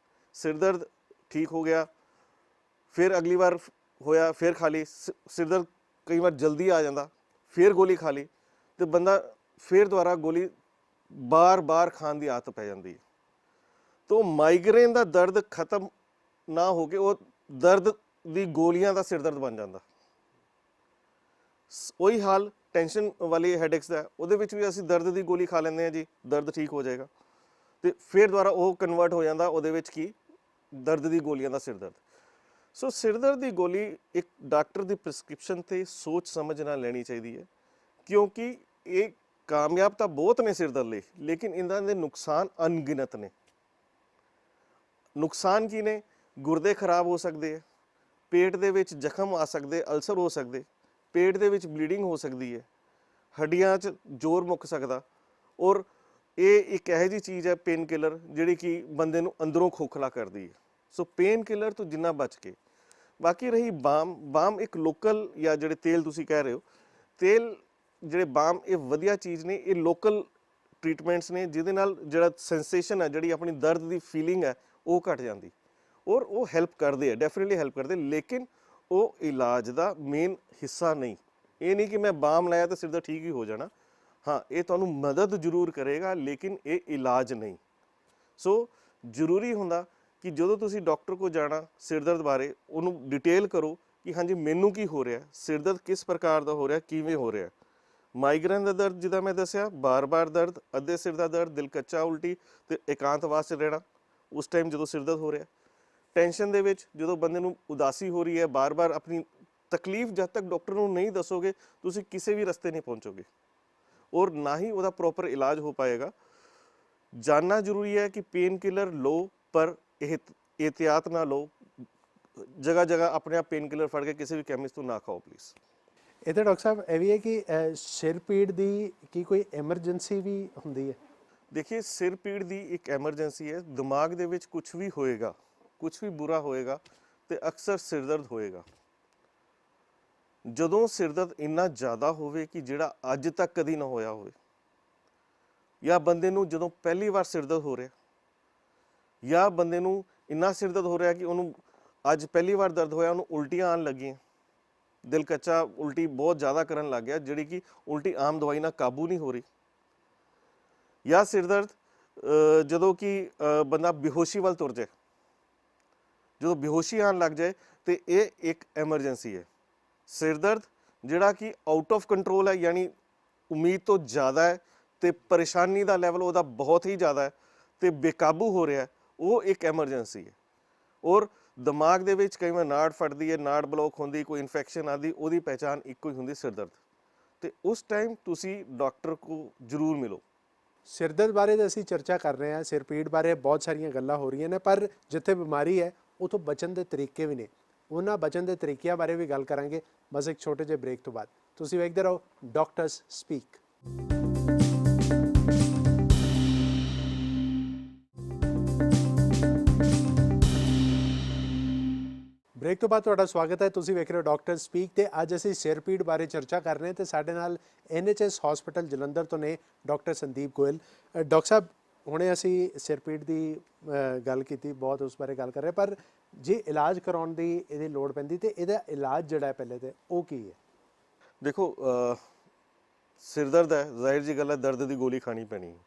ਸਿਰ ਦਰਦ ਠੀਕ ਹੋ ਗਿਆ, ਫਿਰ ਅਗਲੀ ਵਾਰ ਹੋਇਆ ਫਿਰ ਖਾ ਲਈ, ਸਿਰ ਦਰਦ ਕਈ ਵਾਰ ਜਲਦੀ ਆ ਜਾਂਦਾ, ਫਿਰ ਗੋਲੀ ਖਾ ਲਈ ਤੇ ਬੰਦਾ ਫਿਰ ਦੁਬਾਰਾ ਗੋਲੀ ਬਾਰ-ਬਾਰ ਖਾਣ ਦੀ ਆਦਤ ਪੈ ਜਾਂਦੀ ਹੈ। ਤੋ ਮਾਈਗ੍ਰੇਨ ਦਾ ਦਰਦ ਖਤਮ ਨਾ ਹੋ ਕੇ ਉਹ ਦਰਦ ਦੀ ਗੋਲੀਆਂ ਦਾ ਸਿਰ ਦਰਦ ਬਣ ਜਾਂਦਾ। ਉਹੀ ਹਾਲ ਟੈਂਸ਼ਨ ਵਾਲੀ ਹੈਡੇਕਸ ਦਾ, ਉਹਦੇ ਵਿੱਚ ਵੀ ਅਸੀਂ ਦਰਦ ਦੀ ਗੋਲੀ ਖਾ ਲੈਂਦੇ ਹਾਂ ਜੀ, ਦਰਦ ਠੀਕ ਹੋ ਜਾਏਗਾ ਤੇ ਫਿਰ ਦੁਬਾਰਾ ਉਹ ਕਨਵਰਟ ਹੋ ਜਾਂਦਾ ਉਹਦੇ ਵਿੱਚ ਕੀ, ਦਰਦ ਦੀ ਗੋਲੀਆਂ ਦਾ ਸਿਰ ਦਰਦ। ਸੋ ਸਿਰ ਦਰਦ ਦੀ ਗੋਲੀ ਇੱਕ ਡਾਕਟਰ ਦੀ ਪ੍ਰਿਸਕ੍ਰਿਪਸ਼ਨ ਤੇ ਸੋਚ ਸਮਝ ਨਾਲ ਲੈਣੀ ਚਾਹੀਦੀ ਹੈ, ਕਿਉਂਕਿ ਇਹ ਕਾਮਯਾਬ ਤਾਂ ਬਹੁਤ ਨੇ ਸਿਰ ਦਰਦ ਲਈ, ਲੇਕਿਨ ਇਹਨਾਂ ਦੇ ਨੁਕਸਾਨ ਅਣਗਿਣਤ ਨੇ। ਨੁਕਸਾਨ ਕੀ ਨੇ? ਗੁਰਦੇ ਖਰਾਬ ਹੋ ਸਕਦੇ ਹੈ, ਪੇਟ ਦੇ ਵਿੱਚ ਜ਼ਖਮ ਆ ਸਕਦੇ, ਅਲਸਰ ਹੋ ਸਕਦੇ, ਪੇਟ ਦੇ ਵਿੱਚ ਬਲੀਡਿੰਗ ਹੋ ਸਕਦੀ ਹੈ, ਹੱਡੀਆਂ 'ਚ ਜ਼ੋਰ ਮੁੱਕ ਸਕਦਾ ਔਰ ਇਹ ਇੱਕ ਇਹੋ ਜਿਹੀ ਚੀਜ਼ ਹੈ ਪੇਨ ਕਿਲਰ ਜਿਹੜੀ ਕਿ ਬੰਦੇ ਨੂੰ ਅੰਦਰੋਂ ਖੋਖਲਾ ਕਰਦੀ ਹੈ। ਸੋ ਪੇਨ ਕਿਲਰ ਤੋਂ ਜਿੰਨਾ ਬਚ ਕੇ। ਬਾਕੀ ਰਹੀ ਬਾਮ ਇੱਕ ਲੋਕਲ ਜਾਂ ਜਿਹੜੇ ਤੇਲ ਤੁਸੀਂ ਕਹਿ ਰਹੇ ਹੋ, ਤੇਲ ਜਿਹੜੇ ਬਾਮ ਇਹ ਵਧੀਆ ਚੀਜ਼ ਨੇ, ਇਹ ਲੋਕਲ ਟ੍ਰੀਟਮੈਂਟਸ ਨੇ ਜਿਹਦੇ ਨਾਲ ਜਿਹੜਾ ਸੈਂਸੇਸ਼ਨ ਹੈ, ਜਿਹੜੀ ਆਪਣੀ ਦਰਦ ਦੀ ਫੀਲਿੰਗ ਹੈ ਉਹ ਘਟ ਜਾਂਦੀ ਔਰ ਉਹ ਹੈਲਪ ਕਰਦੇ ਆ, ਡੈਫੀਨਿਟਲੀ ਹੈਲਪ ਕਰਦੇ, ਲੇਕਿਨ ਉਹ ਇਲਾਜ ਦਾ ਮੇਨ ਹਿੱਸਾ ਨਹੀਂ। ਇਹ ਨਹੀਂ ਕਿ ਮੈਂ ਬਾਮ ਲਾਇਆ ਤਾਂ ਸਿਰ ਦਾ ਠੀਕ ਹੀ ਹੋ ਜਾਣਾ। ਹਾਂ, ਇਹ ਤੁਹਾਨੂੰ ਮਦਦ ਜ਼ਰੂਰ ਕਰੇਗਾ ਲੇਕਿਨ ਇਹ ਇਲਾਜ ਨਹੀਂ। ਸੋ ਜ਼ਰੂਰੀ ਹੁੰਦਾ ਕਿ ਜਦੋਂ ਤੁਸੀਂ ਡਾਕਟਰ ਕੋਲ ਜਾਣਾ ਸਿਰ ਦਰਦ ਬਾਰੇ, ਉਹਨੂੰ ਡਿਟੇਲ ਕਰੋ ਕਿ ਹਾਂਜੀ ਮੈਨੂੰ ਕੀ ਹੋ ਰਿਹਾ, ਸਿਰ ਦਰਦ ਕਿਸ ਪ੍ਰਕਾਰ ਦਾ ਹੋ ਰਿਹਾ, ਕਿਵੇਂ ਹੋ ਰਿਹਾ। ਮਾਈਗ੍ਰੇਨ ਦਾ ਦਰਦ ਜਿੱਦਾਂ ਮੈਂ ਦੱਸਿਆ, ਬਾਰ-ਬਾਰ ਦਰਦ, ਅੱਧੇ ਸਿਰ ਦਾ ਦਰਦ, ਦਿਲ ਕੱਚਾ, ਉਲਟੀ ਤੇ ਇਕਾਂਤਵਾਸ 'ਚ ਰਹਿਣਾ ਉਸ ਟਾਈਮ ਜਦੋਂ ਸਿਰ ਦਰਦ ਹੋ ਰਿਹਾ। ਟੈਂਸ਼ਨ ਦੇ ਵਿੱਚ ਜਦੋਂ ਬੰਦੇ ਨੂੰ ਉਦਾਸੀ ਹੋ ਰਹੀ ਹੈ, ਬਾਰ-ਬਾਰ ਆਪਣੀ ਤਕਲੀਫ ਜਦ ਤੱਕ ਡਾਕਟਰ ਨੂੰ ਨਹੀਂ ਦੱਸੋਗੇ ਤੁਸੀਂ ਕਿਸੇ ਵੀ ਰਸਤੇ ਨਹੀਂ ਪਹੁੰਚੋਗੇ ਔਰ ਨਾ ਹੀ ਉਹਦਾ ਪ੍ਰੋਪਰ ਇਲਾਜ ਹੋ ਪਾਏਗਾ। ਜਾਨਣਾ ਜ਼ਰੂਰੀ ਹੈ ਕਿ ਪੇਨ ਕਿਲਰ ਲਓ ਪਰ ਇਹਤਿਆਤ ਨਾ ਲਓ, ਜਗ੍ਹਾ ਆਪਣੇ ਆਪ ਪੇਨ ਕਿਲਰ ਫੜ ਕੇ ਕਿਸੇ ਵੀ ਕੈਮਿਸਟ ਤੋਂ ਨਾ ਖਾਓ ਪਲੀਜ਼। ਇਹ ਤਾਂ ਡਾਕਟਰ ਸਾਹਿਬ ਇਹ ਵੀ ਹੈ ਕਿ ਸਿਰ ਪੀੜ ਦੀ ਕੀ ਕੋਈ ਐਮਰਜੈਂਸੀ ਵੀ ਹੁੰਦੀ ਹੈ? ਦੇਖिए, ਸਿਰ ਪੀੜ ਦੀ ਇੱਕ ਐਮਰਜੈਂਸੀ ਹੈ। ਦਿਮਾਗ ਦੇ ਵਿੱਚ ਕੁਝ ਵੀ ਹੋਏਗਾ, ਕੁਝ ਵੀ ਬੁਰਾ ਹੋਏਗਾ ਤੇ ਅਕਸਰ ਸਿਰ ਦਰਦ ਹੋਏਗਾ। ਜਦੋਂ ਸਿਰ ਦਰਦ ਇੰਨਾ ਜ਼ਿਆਦਾ ਹੋਵੇ ਕਿ ਜਿਹੜਾ ਅੱਜ ਤੱਕ ਕਦੀ ਨਾ ਹੋਇਆ ਹੋਵੇ, ਜਾਂ ਬੰਦੇ ਨੂੰ ਜਦੋਂ ਪਹਿਲੀ ਵਾਰ ਸਿਰ ਦਰਦ ਹੋ ਰਿਹਾ, ਜਾਂ ਬੰਦੇ ਨੂੰ ਇੰਨਾ ਸਿਰ ਦਰਦ ਹੋ ਰਿਹਾ ਕਿ ਉਹਨੂੰ ਅੱਜ ਪਹਿਲੀ ਵਾਰ ਦਰਦ ਹੋਇਆ, ਉਹਨੂੰ ਉਲਟੀਆਂ ਆਉਣ ਲੱਗੀਆਂ, ਦਿਲ ਕੱਚਾ, ਉਲਟੀ ਬਹੁਤ ਜ਼ਿਆਦਾ ਕਰਨ ਲੱਗ ਗਿਆ, ਜਿਹੜੀ ਕਿ ਉਲਟੀ ਆਮ ਦਵਾਈ ਨਾਲ ਕਾਬੂ ਨਹੀਂ ਹੋ ਰਹੀ। ਜਾਂ ਸਿਰ ਦਰਦ ਜਦੋਂ ਕਿ ਬੰਦਾ ਬੇਹੋਸ਼ੀ ਵੱਲ ਤੁਰ ਜਾਏ, ਜਦੋਂ ਬੇਹੋਸ਼ੀ ਆਉਣ ਲੱਗ ਜਾਏ ਤੇ ਇਹ ਇੱਕ ਐਮਰਜੈਂਸੀ ਹੈ। ਸਿਰ ਦਰਦ ਜਿਹੜਾ ਕਿ ਆਊਟ ਆਫ ਕੰਟਰੋਲ ਹੈ, ਯਾਨੀ ਉਮੀਦ ਤੋਂ ਜ਼ਿਆਦਾ ਹੈ ਤੇ ਪਰੇਸ਼ਾਨੀ ਦਾ ਲੈਵਲ ਉਹਦਾ ਬਹੁਤ ਹੀ ਜ਼ਿਆਦਾ ਹੈ ਤੇ ਬੇਕਾਬੂ ਹੋ ਰਿਹਾ, ਉਹ ਇੱਕ ਐਮਰਜੈਂਸੀ ਹੈ। ਔਰ ਦਿਮਾਗ ਦੇ ਵਿੱਚ ਕਈ ਵਾਰ ਨਾੜ ਫਟਦੀ ਹੈ, ਨਾੜ ਬਲੋਕ ਹੁੰਦੀ, ਕੋਈ ਇਨਫੈਕਸ਼ਨ ਆਉਂਦੀ, ਉਹਦੀ ਪਹਿਚਾਣ ਇੱਕੋ ਹੀ ਹੁੰਦੀ ਸਿਰ ਦਰਦ। ਤੇ ਉਸ ਟਾਈਮ ਤੁਸੀਂ ਡਾਕਟਰ ਕੋਲ ਜ਼ਰੂਰ ਮਿਲੋ। ਸਿਰ ਦਰਦ ਬਾਰੇ ਤਾਂ ਅਸੀਂ ਚਰਚਾ ਕਰ ਰਹੇ ਹਾਂ, ਸਿਰ ਪੀੜ ਬਾਰੇ ਬਹੁਤ ਸਾਰੀਆਂ ਗੱਲਾਂ ਹੋ ਰਹੀਆਂ ਨੇ, ਪਰ ਜਿੱਥੇ ਬਿਮਾਰੀ ਹੈ ਉੱਥੋਂ ਬਚਣ ਦੇ ਤਰੀਕੇ ਵੀ ਨੇ, ਉਹਨਾਂ ਬਚਣ ਦੇ ਤਰੀਕਿਆਂ ਬਾਰੇ ਵੀ ਗੱਲ ਕਰਾਂਗੇ ਬਸ ਇੱਕ ਛੋਟੇ ਜਿਹੇ ਬ੍ਰੇਕ ਤੋਂ ਬਾਅਦ। ਤੁਸੀਂ ਵੇਖਦੇ ਰਹੋ ਡਾਕਟਰਸ ਸਪੀਕ। ਬ੍ਰੇਕ ਤੋਂ ਬਾਅਦ ਤੁਹਾਡਾ ਸਵਾਗਤ ਹੈ। ਤੁਸੀਂ ਵੇਖ ਰਹੇ ਹੋ ਡਾਕਟਰ ਸਪੀਕ ਤੇ ਅੱਜ ਅਸੀਂ ਸਿਰ ਪੀੜ ਬਾਰੇ ਚਰਚਾ ਕਰ ਰਹੇ ਹਾਂ ਤੇ ਸਾਡੇ ਨਾਲ NHS ਹਸਪੀਟਲ ਜਲੰਧਰ ਤੋਂ ਨੇ ਡਾਕਟਰ ਸੰਦੀਪ ਗੋਇਲ। ਡਾਕਟਰ ਸਾਹਿਬ, ਹੁਣੇ ਅਸੀਂ ਸਿਰ ਪੀੜ ਦੀ ਗੱਲ ਕੀਤੀ, ਬਹੁਤ ਉਸ ਬਾਰੇ ਗੱਲ ਕਰ ਰਹੇ, ਪਰ ਜੇ ਇਲਾਜ ਕਰਾਉਣ ਦੀ ਇਹਦੀ ਲੋੜ ਪੈਂਦੀ ਤੇ ਇਹਦਾ ਇਲਾਜ ਜਿਹੜਾ ਹੈ ਪਹਿਲੇ ਤੇ ਉਹ ਕੀ ਹੈ? ਦੇਖੋ ਸਿਰ ਦਰਦ ਹੈ, ਜ਼ਾਹਿਰ ਜੀ ਗੱਲ ਹੈ, ਦਰਦ ਦੀ ਗੋਲੀ ਖਾਣੀ ਪੈਣੀ ਹੈ।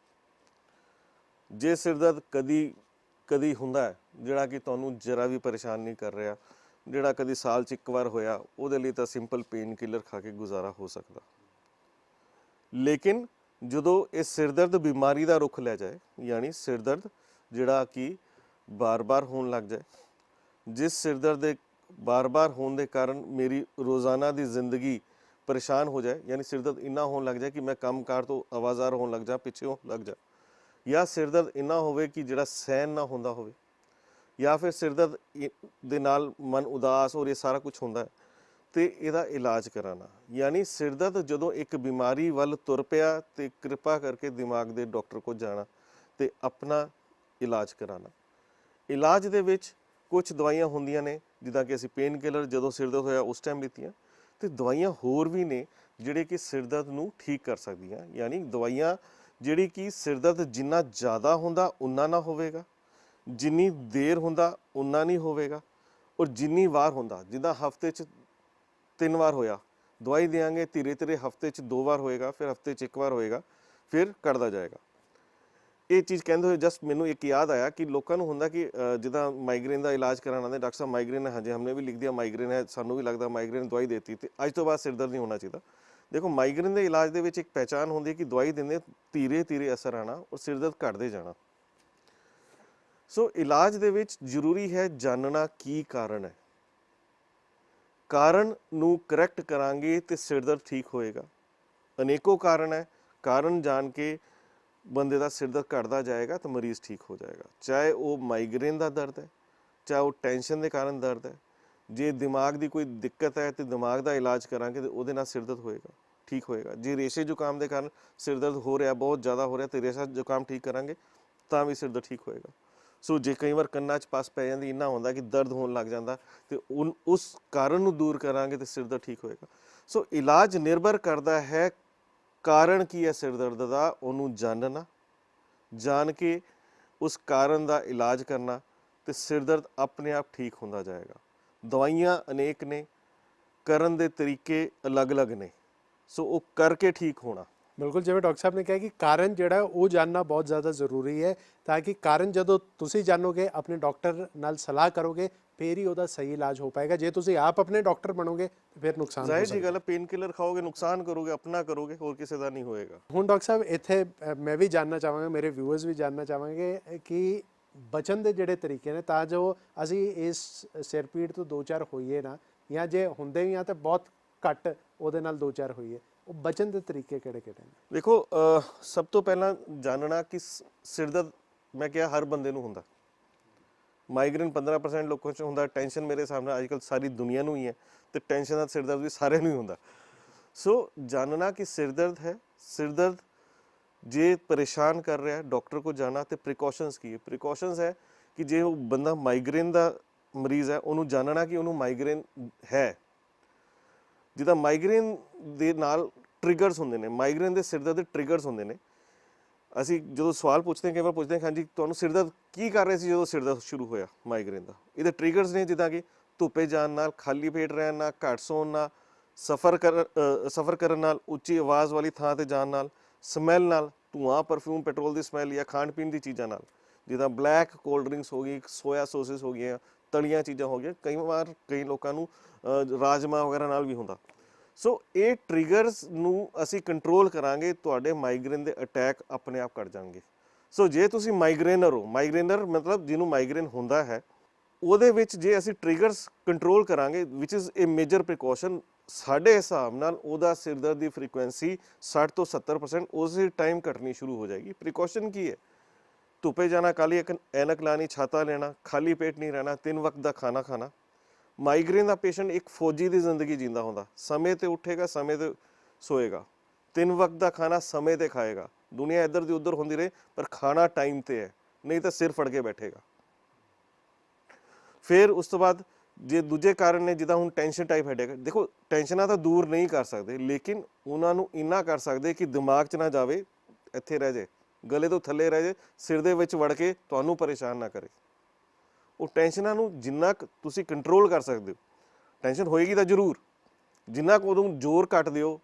ਜੇ ਸਿਰ ਦਰਦ ਕਦੀ ਹੁੰਦਾ ਹੈ ਜਿਹੜਾ ਕਿ ਤੁਹਾਨੂੰ ਜਰਾ ਵੀ ਪਰੇਸ਼ਾਨ ਨਹੀਂ ਕਰ ਰਿਹਾ, ਜਿਹੜਾ ਕਦੀ ਸਾਲ 'ਚ ਇੱਕ ਵਾਰ ਹੋਇਆ, ਉਹਦੇ ਲਈ ਤਾਂ ਸਿੰਪਲ ਪੇਨ ਕਿਲਰ ਖਾ ਕੇ ਗੁਜ਼ਾਰਾ ਹੋ ਸਕਦਾ। ਲੇਕਿਨ ਜਦੋਂ ਇਹ ਸਿਰ ਦਰਦ ਬਿਮਾਰੀ ਦਾ ਰੁਖ ਲੈ ਜਾਏ, ਯਾਨੀ ਸਿਰ ਦਰਦ ਜਿਹੜਾ ਕਿ ਬਾਰ-ਬਾਰ ਹੋਣ ਲੱਗ ਜਾਏ, ਜਿਸ ਸਿਰ ਦਰਦ ਦੇ ਬਾਰ-ਬਾਰ ਹੋਣ ਦੇ ਕਾਰਨ ਮੇਰੀ ਰੋਜ਼ਾਨਾ ਦੀ ਜ਼ਿੰਦਗੀ ਪਰੇਸ਼ਾਨ ਹੋ ਜਾਏ, ਯਾਨੀ ਸਿਰ ਦਰਦ ਇੰਨਾ ਹੋਣ ਲੱਗ ਜਾਏ ਕਿ ਮੈਂ ਕੰਮਕਾਰ ਤੋਂ ਆਵਾਜ਼ਾਰ ਹੋਣ ਲੱਗ ਜਾ, ਪਿੱਛੇ ਲੱਗ ਜਾ, ਜਾਂ ਸਿਰ ਦਰਦ ਇੰਨਾ ਹੋਵੇ ਕਿ ਜਿਹੜਾ ਸਹਿਨ ਨਾ ਹੁੰਦਾ ਹੋਵੇ, ਜਾਂ ਫਿਰ ਸਿਰ ਦਰਦ ਦੇ ਨਾਲ ਮਨ ਉਦਾਸ ਔਰ ਇਹ ਸਾਰਾ ਕੁਝ ਹੁੰਦਾ ਹੈ, ਤੇ ਇਹਦਾ ਇਲਾਜ ਕਰਾਣਾ। ਯਾਨੀ ਸਿਰ ਦਰਦ ਜਦੋਂ ਇੱਕ ਬਿਮਾਰੀ ਵੱਲ ਤੁਰ ਪਿਆ ਤੇ ਕਿਰਪਾ ਕਰਕੇ ਦਿਮਾਗ ਦੇ ਡਾਕਟਰ ਕੋਲ ਜਾਣਾ ਤੇ ਆਪਣਾ ਇਲਾਜ ਕਰਾਣਾ। ਇਲਾਜ ਦੇ ਵਿੱਚ ਕੁਝ ਦਵਾਈਆਂ ਹੁੰਦੀਆਂ ਨੇ, ਜਿੱਦਾਂ ਕਿ ਅਸੀਂ ਪੇਨ ਕਿਲਰ ਜਦੋਂ ਸਿਰ ਦਰਦ ਹੋਇਆ ਉਸ ਟਾਈਮ ਲਿੱਤੀਆਂ, ਤੇ ਦਵਾਈਆਂ ਹੋਰ ਵੀ ਨੇ ਜਿਹੜੇ ਕਿ ਸਿਰ ਦਰਦ ਨੂੰ ਠੀਕ ਕਰ ਸਕਦੀਆਂ। ਯਾਨੀ ਦਵਾਈਆਂ ਜਿਹੜੀ ਕਿ ਸਿਰ ਦਰਦ ਜਿੰਨਾ ਜ਼ਿਆਦਾ ਹੁੰਦਾ ਉਨਾ ਨਾ ਹੋਵੇਗਾ, ਜਿੰਨੀ ਦੇਰ ਹੁੰਦਾ ਉਨਾ ਨਹੀਂ ਹੋਵੇਗਾ, ਔਰ ਜਿੰਨੀ ਵਾਰ ਹੁੰਦਾ, ਜਿੱਦਾਂ ਹਫਤੇ 'ਚ 3 ਵਾਰ ਹੋਇਆ, ਦਵਾਈ ਦੇਵਾਂਗੇ, ਧੀਰੇ ਧੀਰੇ ਹਫਤੇ 'ਚ 2 ਵਾਰ ਹੋਏਗਾ, ਫਿਰ ਹਫਤੇ 'ਚ 1 ਵਾਰ ਹੋਏਗਾ, ਫਿਰ ਘਟਦਾ ਜਾਏਗਾ। ਇਹ ਚੀਜ਼ ਕਹਿੰਦੇ ਹੋਏ ਜਸਟ ਮੈਨੂੰ ਇੱਕ ਯਾਦ ਆਇਆ ਕਿ ਲੋਕਾਂ ਨੂੰ ਹੁੰਦਾ ਕਿ ਜਿੱਦਾਂ ਮਾਈਗ੍ਰੇਨ ਦਾ ਇਲਾਜ ਕਰਾਉਣਾ ਦੇ, ਡਾਕਟਰ ਸਾਹਿਬ ਮਾਈਗ੍ਰੇਨ ਹੈ, ਹਾਂਜੀ ਹਮਨੇ ਵੀ ਲਿਖ ਦਿਆ ਮਾਈਗ੍ਰੇਨ ਹੈ, ਸਾਨੂੰ ਵੀ ਲੱਗਦਾ ਮਾਈਗ੍ਰੇਨ, ਦਵਾਈ ਦੇਤੀ ਤੇ ਅੱਜ ਤੋਂ ਬਾਅਦ ਸਿਰ ਦਰਦ ਨਹੀਂ ਹੋਣਾ ਚਾਹੀਦਾ। ਦੇਖੋ ਮਾਈਗ੍ਰੇਨ ਦੇ ਇਲਾਜ ਦੇ ਵਿੱਚ ਇੱਕ ਪਹਿਚਾਨ ਹੁੰਦੀ ਹੈ ਕਿ ਦਵਾਈ ਦਿੰਦੇ ਧੀਰੇ ਧੀਰੇ ਅਸਰ ਆਉਣਾ ਔਰ ਸਿਰ ਦਰਦ ਘਟਦੇ ਜਾਣਾ। ਸੋ ਇਲਾਜ ਦੇ ਵਿੱਚ ਜ਼ਰੂਰੀ ਹੈ ਜਾਣਨਾ ਕੀ ਕਾਰਨ ਹੈ। ਕਾਰਨ ਨੂੰ ਕਰੈਕਟ ਕਰਾਂਗੇ ਤੇ ਸਿਰ ਦਰਦ ਠੀਕ ਹੋਏਗਾ। ਅਨੇਕੋ ਕਾਰਨ ਹੈ, ਕਾਰਨ ਜਾਣ ਕੇ ਬੰਦੇ ਦਾ ਸਿਰ ਦਰਦ ਘਟਦਾ ਜਾਏਗਾ ਤਾਂ ਮਰੀਜ਼ ਠੀਕ ਹੋ ਜਾਏਗਾ। ਚਾਹੇ ਉਹ ਮਾਈਗ੍ਰੇਨ ਦਾ ਦਰਦ ਹੈ, ਚਾਹੇ ਉਹ ਟੈਨਸ਼ਨ ਦੇ ਕਾਰਨ ਦਰਦ ਹੈ। ਜੇ ਦਿਮਾਗ ਦੀ ਕੋਈ ਦਿੱਕਤ ਹੈ ਤੇ ਦਿਮਾਗ ਦਾ ਇਲਾਜ ਕਰਾਂਗੇ ਤੇ ਉਹਦੇ ਨਾਲ ਸਿਰ ਦਰਦ ਹੋਏਗਾ, ਠੀਕ ਹੋਏਗਾ। ਜੇ ਰੇਸ਼ੇ ਜ਼ੁਕਾਮ ਦੇ ਕਾਰਨ ਸਿਰ ਦਰਦ ਹੋ ਰਿਹਾ, ਬਹੁਤ ਜ਼ਿਆਦਾ ਹੋ ਰਿਹਾ, ਤੇ ਰੇਸ਼ਾ ਜ਼ੁਕਾਮ ਠੀਕ ਕਰਾਂਗੇ ਤਾਂ ਵੀ ਸਿਰ ਦਰਦ ਠੀਕ ਹੋਏਗਾ। ਸੋ ਜੇ ਕਈ ਵਾਰ ਕੰਨਾਂ 'ਚ ਪਸ ਪੈ ਜਾਂਦੀ, ਇੰਨਾ ਹੁੰਦਾ ਕਿ ਦਰਦ ਹੋਣ ਲੱਗ ਜਾਂਦਾ, ਤੇ ਉਸ ਕਾਰਨ ਨੂੰ ਦੂਰ ਕਰਾਂਗੇ ਤੇ ਸਿਰ ਦਰਦ ਠੀਕ ਹੋਏਗਾ। ਸੋ ਇਲਾਜ ਨਿਰਭਰ ਕਰਦਾ ਹੈ ਕਾਰਨ ਕੀ ਹੈ ਸਿਰ ਦਰਦ ਦਾ, ਉਹਨੂੰ ਜਾਣਨਾ, ਜਾਣ ਕੇ ਉਸ ਕਾਰਨ ਦਾ ਇਲਾਜ ਕਰਨਾ, ਤੇ ਸਿਰ ਦਰਦ ਆਪਣੇ ਆਪ ਠੀਕ ਹੁੰਦਾ ਜਾਏਗਾ। ਦਵਾਈਆਂ ਅਨੇਕ ਨੇ, ਕਰਨ ਦੇ ਤਰੀਕੇ ਅਲੱਗ-ਅਲੱਗ ਨੇ, ਸੋ ਉਹ ਕਰਕੇ ਠੀਕ ਹੋਣਾ। ਬਿਲਕੁਲ, ਜਿਵੇਂ ਡਾਕਟਰ ਸਾਹਿਬ ਨੇ ਕਿਹਾ ਕਿ ਕਾਰਨ ਜਿਹੜਾ ਉਹ ਜਾਣਨਾ ਬਹੁਤ ਜ਼ਿਆਦਾ ਜ਼ਰੂਰੀ ਹੈ, ਤਾਂ ਕਿ ਕਾਰਨ ਜਦੋਂ ਤੁਸੀਂ ਜਾਣੋਗੇ, ਆਪਣੇ ਡਾਕਟਰ ਨਾਲ ਸਲਾਹ ਕਰੋਗੇ, ਫਿਰ ਹੀ ਉਹਦਾ ਸਹੀ ਇਲਾਜ ਹੋ ਪਾਏਗਾ। ਜੇ ਤੁਸੀਂ ਆਪ ਆਪਣੇ ਡਾਕਟਰ ਬਣੋਗੇ ਤਾਂ ਫਿਰ ਨੁਕਸਾਨ ਹੋ ਜ਼ਾਹਿਰ ਸਕਦਾ। ਜੀ ਗੱਲ ਹੈ, ਪੇਨ ਕਿਲਰ ਖਾਓਗੇ ਨੁਕਸਾਨ ਕਰੋਗੇ, ਆਪਣਾ ਕਰੋਗੇ, ਹੋਰ ਕਿਸੇ ਦਾ ਨਹੀਂ ਹੋਏਗਾ। ਹੁਣ ਡਾਕਟਰ ਸਾਹਿਬ ਇੱਥੇ ਮੈਂ ਵੀ ਜਾਣਨਾ ਚਾਹਾਂਗਾ, ਮੇਰੇ ਵਿਊਅਰਸ ਵੀ ਜਾਣਨਾ ਚਾਹਾਂਗੇ ਕਿ ਬਚਣ ਦੇ ਜਿਹੜੇ ਤਰੀਕੇ ਨੇ, ਤਾਂ ਜੋ ਅਸੀਂ ਇਸ ਸਿਰ ਪੀੜ ਤੋਂ 2-4 ਹੋਈਏ ਨਾ, ਜਾਂ ਜੇ ਹੁੰਦੇ ਵੀ ਆ ਤਾਂ ਬਹੁਤ ਘੱਟ ਉਹਦੇ ਨਾਲ 2-4 ਹੋਈਏ, ਉਹ ਬਚਣ ਦੇ ਤਰੀਕੇ ਕਿਹੜੇ-ਕਿਹੜੇ ਨੇ? ਦੇਖੋ ਸਭ ਤੋਂ ਪਹਿਲਾਂ ਜਾਣਨਾ ਕਿ ਸਿਰ ਦਰਦ ਮੈਂ ਕਿਹਾ ਹਰ ਬੰਦੇ ਨੂੰ ਹੁੰਦਾ। ਮਾਈਗ੍ਰੇਨ 15% ਲੋਕਾਂ 'ਚ ਹੁੰਦਾ, ਟੈਨਸ਼ਨ ਮੇਰੇ ਹਿਸਾਬ ਨਾਲ ਅੱਜ ਕੱਲ੍ਹ ਸਾਰੀ ਦੁਨੀਆ ਨੂੰ ਹੀ ਹੈ, ਤੇ ਟੈਨਸ਼ਨ ਦਾ ਸਿਰ ਦਰਦ ਵੀ ਸਾਰਿਆਂ ਨੂੰ ਹੀ ਹੁੰਦਾ। ਸੋ ਜਾਣਨਾ ਕਿ ਸਿਰ ਦਰਦ ਹੈ, ਸਿਰ ਦਰਦ ਜੇ ਪਰੇਸ਼ਾਨ ਕਰ ਰਿਹਾ, ਡਾਕਟਰ ਕੋਲ ਜਾਣਾ। ਤੇ ਪ੍ਰੀਕਾਸ਼ਨਸ ਕੀ ਹੈ? ਪ੍ਰੀਕਾਸ਼ਨਸ ਹੈ ਕਿ ਜੇ ਉਹ ਬੰਦਾ ਮਾਈਗ੍ਰੇਨ ਦਾ ਮਰੀਜ਼ ਹੈ, ਉਹਨੂੰ ਜਾਣਨਾ ਕਿ ਉਹਨੂੰ ਮਾਈਗ੍ਰੇਨ ਹੈ। ਜਿੱਦਾਂ ਮਾਈਗ੍ਰੇਨ ਦੇ ਨਾਲ ਟ੍ਰਿਗਰਸ ਹੁੰਦੇ ਨੇ, ਮਾਈਗ੍ਰੇਨ ਦੇ ਸਿਰ ਦਰਦ ਦੇ ਟ੍ਰਿਗਰਸ ਹੁੰਦੇ ਨੇ। ਅਸੀਂ ਜਦੋਂ ਸਵਾਲ ਪੁੱਛਦੇ ਹਾਂ, ਕਈ ਵਾਰ ਪੁੱਛਦੇ ਹਾਂ, ਹਾਂਜੀ ਤੁਹਾਨੂੰ ਸਿਰ ਦਰਦ ਕੀ ਕਰ ਰਹੇ ਸੀ ਜਦੋਂ ਸਿਰ ਦਰਦ ਸ਼ੁਰੂ ਹੋਇਆ ਮਾਈਗ੍ਰੇਨ ਦਾ? ਇਹਦੇ ਟ੍ਰਿਗਰਸ ਨੇ, ਜਿੱਦਾਂ ਕਿ ਧੁੱਪੇ ਜਾਣ ਨਾਲ, ਖਾਲੀ ਪੇਟ ਰਹਿਣ ਨਾਲ, ਘੱਟ ਸੌਣ ਨਾਲ, ਸਫ਼ਰ ਕਰਨ ਨਾਲ, ਉੱਚੀ ਆਵਾਜ਼ ਵਾਲੀ ਥਾਂ 'ਤੇ ਜਾਣ ਨਾਲ, ਸਮੈਲ ਨਾਲ, ਧੂਆਂ, ਪਰਫਿਊਮ, ਪੈਟਰੋਲ ਦੀ ਸਮੈਲ, ਜਾਂ ਖਾਣ ਪੀਣ ਦੀ ਚੀਜ਼ਾਂ ਨਾਲ, ਜਿੱਦਾਂ ਬਲੈਕ ਕੋਲਡ ਡਰਿੰਕਸ ਹੋ ਗਈ, ਸੋਇਆ ਸੋਸਿਸ ਹੋ ਗਈਆਂ, ਤਲੀਆਂ ਚੀਜ਼ਾਂ ਹੋ ਗਈਆਂ। ਕਈ ਵਾਰ ਕਈ ਲੋਕਾਂ ਨੂੰ ਰਾਜਮਾ ਵਗੈਰਾ ਨਾਲ ਵੀ ਹੁੰਦਾ। ਸੋ ਇਹ ਟ੍ਰਿਗਰਸ ਨੂੰ ਅਸੀਂ ਕੰਟਰੋਲ ਕਰਾਂਗੇ, ਤੁਹਾਡੇ ਮਾਈਗ੍ਰੇਨ ਦੇ ਅਟੈਕ ਆਪਣੇ ਆਪ ਘਟ ਜਾਣਗੇ। ਸੋ ਜੇ ਤੁਸੀਂ ਮਾਈਗ੍ਰੇਨਰ ਹੋ, ਮਾਈਗ੍ਰੇਨਰ ਮਤਲਬ ਜਿਹਨੂੰ ਮਾਈਗ੍ਰੇਨ ਹੁੰਦਾ ਹੈ, ਉਹਦੇ ਵਿੱਚ ਜੇ ਅਸੀਂ ਟ੍ਰਿਗਰਸ ਕੰਟਰੋਲ ਕਰਾਂਗੇ, ਵਿਚ ਇਜ਼ ਏ ਮੇਜਰ ਪ੍ਰੀਕਾਸ਼ਨ, ਸਾਡੇ ਹਿਸਾਬ ਨਾਲ ਉਹਦਾ ਸਿਰ ਦਰਦ ਦੀ ਫ੍ਰੀਕੁਐਂਸੀ 60 ਤੋਂ 70% ਉਸੇ ਟਾਈਮ ਘਟਣੀ ਸ਼ੁਰੂ ਹੋ ਜਾਏਗੀ। ਪ੍ਰੀਕਾਸ਼ਨ ਕੀ ਹੈ? ਧੁੱਪੇ ਜਾਣਾ, ਕਾਲੀ ਐਨਕ ਲਾਣੀ, ਛਾਤਾ ਲੈਣਾ, ਖਾਲੀ ਪੇਟ ਨਹੀਂ ਰਹਿਣਾ, 3 ਵਕਤ ਦਾ ਖਾਣਾ ਖਾਣਾ। ਮਾਈਗ੍ਰੇਨ ਦਾ ਪੇਸ਼ੈਂਟ ਇੱਕ ਫੌਜੀ ਦੀ ਜ਼ਿੰਦਗੀ ਜੀਂਦਾ ਹੁੰਦਾ, ਸਮੇਂ ਤੇ ਉੱਠੇਗਾ, ਸਮੇਂ ਤੇ ਸੋਏਗਾ, 3 ਵਕਤ ਦਾ ਖਾਣਾ ਸਮੇਂ ਤੇ ਖਾਏਗਾ। ਦੁਨੀਆ ਇੱਧਰ ਦੀ ਉੱਧਰ ਹੁੰਦੀ ਰਹੇ, ਪਰ ਖਾਣਾ ਟਾਈਮ ਤੇ ਹੈ, ਨਹੀਂ ਤਾਂ ਸਿਰ ਫੜ ਕੇ ਬੈਠੇਗਾ। ਫਿਰ ਉਸ ਤੋਂ ਬਾਅਦ ਜੇ ਦੂਜੇ ਕਾਰਨ ਨੇ, ਜਿੱਦਾਂ ਹੁਣ ਟੈਨਸ਼ਨ ਟਾਈਪ ਹੈਡੇਕ, ਦੇਖੋ ਟੈਨਸ਼ਨਾਂ ਤਾਂ ਦੂਰ ਨਹੀਂ ਕਰ ਸਕਦੇ, ਲੇਕਿਨ ਉਹਨਾਂ ਨੂੰ ਇੰਨਾ ਕਰ ਸਕਦੇ ਕਿ ਦਿਮਾਗ 'ਚ ਨਾ ਜਾਵੇ, ਇੱਥੇ ਰਹਿ ਜਾਏ, ਗਲੇ ਤੋਂ ਥੱਲੇ ਰਹਿ ਜਾਏ, ਸਿਰ ਦੇ ਵਿੱਚ ਵੜ ਕੇ ਤੁਹਾਨੂੰ ਪਰੇਸ਼ਾਨ ਨਾ ਕਰੇ। ਉਹ ਟੈਨਸ਼ਨਾਂ ਨੂੰ ਜਿੰਨਾ ਕੁ ਤੁਸੀਂ ਕੰਟਰੋਲ ਕਰ ਸਕਦੇ ਹੋ, ਟੈਨਸ਼ਨ ਹੋਏਗੀ ਤਾਂ ਜ਼ਰੂਰ, ਜਿੰਨਾ ਕੁ ਉਹਨੂੰ ਜ਼ੋਰ ਘੱਟ ਦਿਓ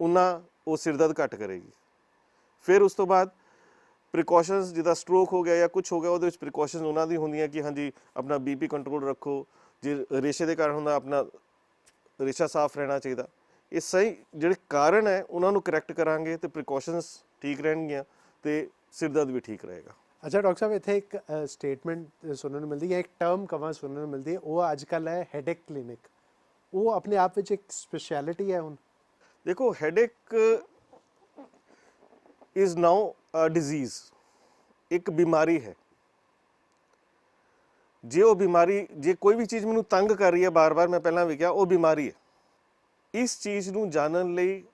ਉਨਾ ਉਹ ਸਿਰ ਦਰਦ ਘੱਟ ਕਰੇਗੀ। ਫਿਰ ਉਸ ਤੋਂ ਬਾਅਦ ਪ੍ਰੀਕਾਸ਼ਨਸ, ਜਿੱਦਾਂ ਸਟ੍ਰੋਕ ਹੋ ਗਿਆ ਜਾਂ ਕੁਝ ਹੋ ਗਿਆ, ਉਹਦੇ ਵਿੱਚ ਪ੍ਰੀਕਾਸ਼ਨਸ ਉਹਨਾਂ ਦੀ ਹੁੰਦੀਆਂ ਕਿ ਹਾਂਜੀ ਆਪਣਾ ਬੀਪੀ ਕੰਟਰੋਲ ਰੱਖੋ, ਜੇ ਰੇਸ਼ੇ ਦੇ ਕਾਰਨ ਹੁੰਦਾ ਆਪਣਾ ਰੇਸ਼ਾ ਸਾਫ਼ ਰਹਿਣਾ ਚਾਹੀਦਾ। ਇਹ ਸਹੀ ਜਿਹੜੇ ਕਾਰਨ ਹੈ ਉਹਨਾਂ ਨੂੰ ਕਰੈਕਟ ਕਰਾਂਗੇ ਤੇ ਪ੍ਰੀਕਾਸ਼ਨਸ ਠੀਕ ਰਹਿਣਗੀਆਂ ਤੇ ਸਿਰ ਦਰਦ ਵੀ ਠੀਕ ਰਹੇਗਾ। ਅੱਛਾ ਡਾਕਟਰ ਸਾਹਿਬ, ਇੱਥੇ ਇੱਕ ਸਟੇਟਮੈਂਟ ਸੁਣਨ ਨੂੰ ਮਿਲਦੀ ਹੈ, ਇੱਕ ਟਰਮ ਕਵਾਂ ਸੁਣਨ ਨੂੰ ਮਿਲਦੀ ਹੈ, ਉਹ ਅੱਜ ਕੱਲ੍ਹ ਹੈ ਹੈਡੇਕ ਕਲੀਨਿਕ। ਉਹ ਆਪਣੇ ਆਪ ਵਿੱਚ ਇੱਕ ਸਪੈਸ਼ਲਿਟੀ ਹੈ ਹੁਣ? ਦੇਖੋ, headache is now a disease, ਇੱਕ ਬਿਮਾਰੀ ਹੈ। ਜੇ ਉਹ ਬਿਮਾਰੀ, ਜੇ ਕੋਈ ਵੀ ਚੀਜ਼ ਮੈਨੂੰ ਤੰਗ ਕਰ ਰਹੀ ਹੈ ਬਾਰ-ਬਾਰ, ਮੈਂ ਪਹਿਲਾਂ ਵੀ ਕਿਹਾ ਉਹ ਬਿਮਾਰੀ ਹੈ। ਇਸ ਚੀਜ਼ ਨੂੰ ਜਾਣਨ ਲਈ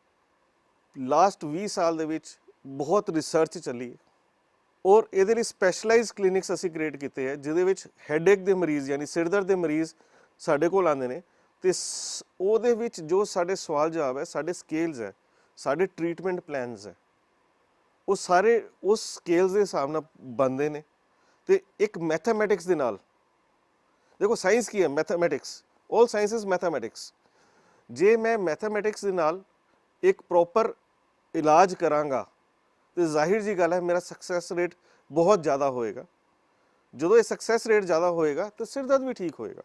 ਲਾਸਟ 20 ਸਾਲ ਦੇ ਵਿੱਚ ਬਹੁਤ ਰਿਸਰਚ ਚੱਲੀ ਹੈ ਔਰ ਇਹਦੇ ਲਈ ਸਪੈਸ਼ਲਾਈਜ਼ਡ ਕਲੀਨਿਕਸ ਅਸੀਂ ਕ੍ਰੀਏਟ ਕੀਤੇ ਹੈ, ਜਿਹਦੇ ਵਿੱਚ ਹੈਡੇਕ ਦੇ ਮਰੀਜ਼ ਯਾਨੀ ਸਿਰ ਦਰਦ ਦੇ ਮਰੀਜ਼ ਸਾਡੇ ਕੋਲ ਆਉਂਦੇ ਨੇ ਤੇ ਉਹਦੇ ਵਿੱਚ ਜੋ ਸਾਡੇ ਸਵਾਲ ਜਵਾਬ ਹੈ, ਸਾਡੇ ਸਕੇਲਸ ਹੈ, ਸਾਡੇ ਟ੍ਰੀਟਮੈਂਟ ਪਲਾਨਸ ਹੈ, ਉਹ ਸਾਰੇ ਉਸ ਸਕੇਲਸ ਦੇ ਹਿਸਾਬ ਨਾਲ ਬਣਦੇ ਨੇ ਤੇ ਇੱਕ ਮੈਥਮੈਟਿਕਸ ਦੇ ਨਾਲ। ਦੇਖੋ ਸਾਇੰਸ ਕੀ ਹੈ? Mathematics, all science is mathematics. ਜੇ ਮੈਂ ਮੈਥਮੈਟਿਕਸ ਦੇ ਨਾਲ ਇੱਕ ਪ੍ਰੋਪਰ ਇਲਾਜ ਕਰਾਂਗਾ ਤੇ ਜ਼ਾਹਿਰ ਜੀ ਗੱਲ ਹੈ ਮੇਰਾ ਸਕਸੈਸ ਰੇਟ ਬਹੁਤ ਜ਼ਿਆਦਾ ਹੋਏਗਾ। ਜਦੋਂ ਇਹ ਸਕਸੈਸ ਰੇਟ ਜ਼ਿਆਦਾ ਹੋਏਗਾ ਤਾਂ ਸਿਰ ਦਰਦ ਵੀ ਠੀਕ ਹੋਏਗਾ।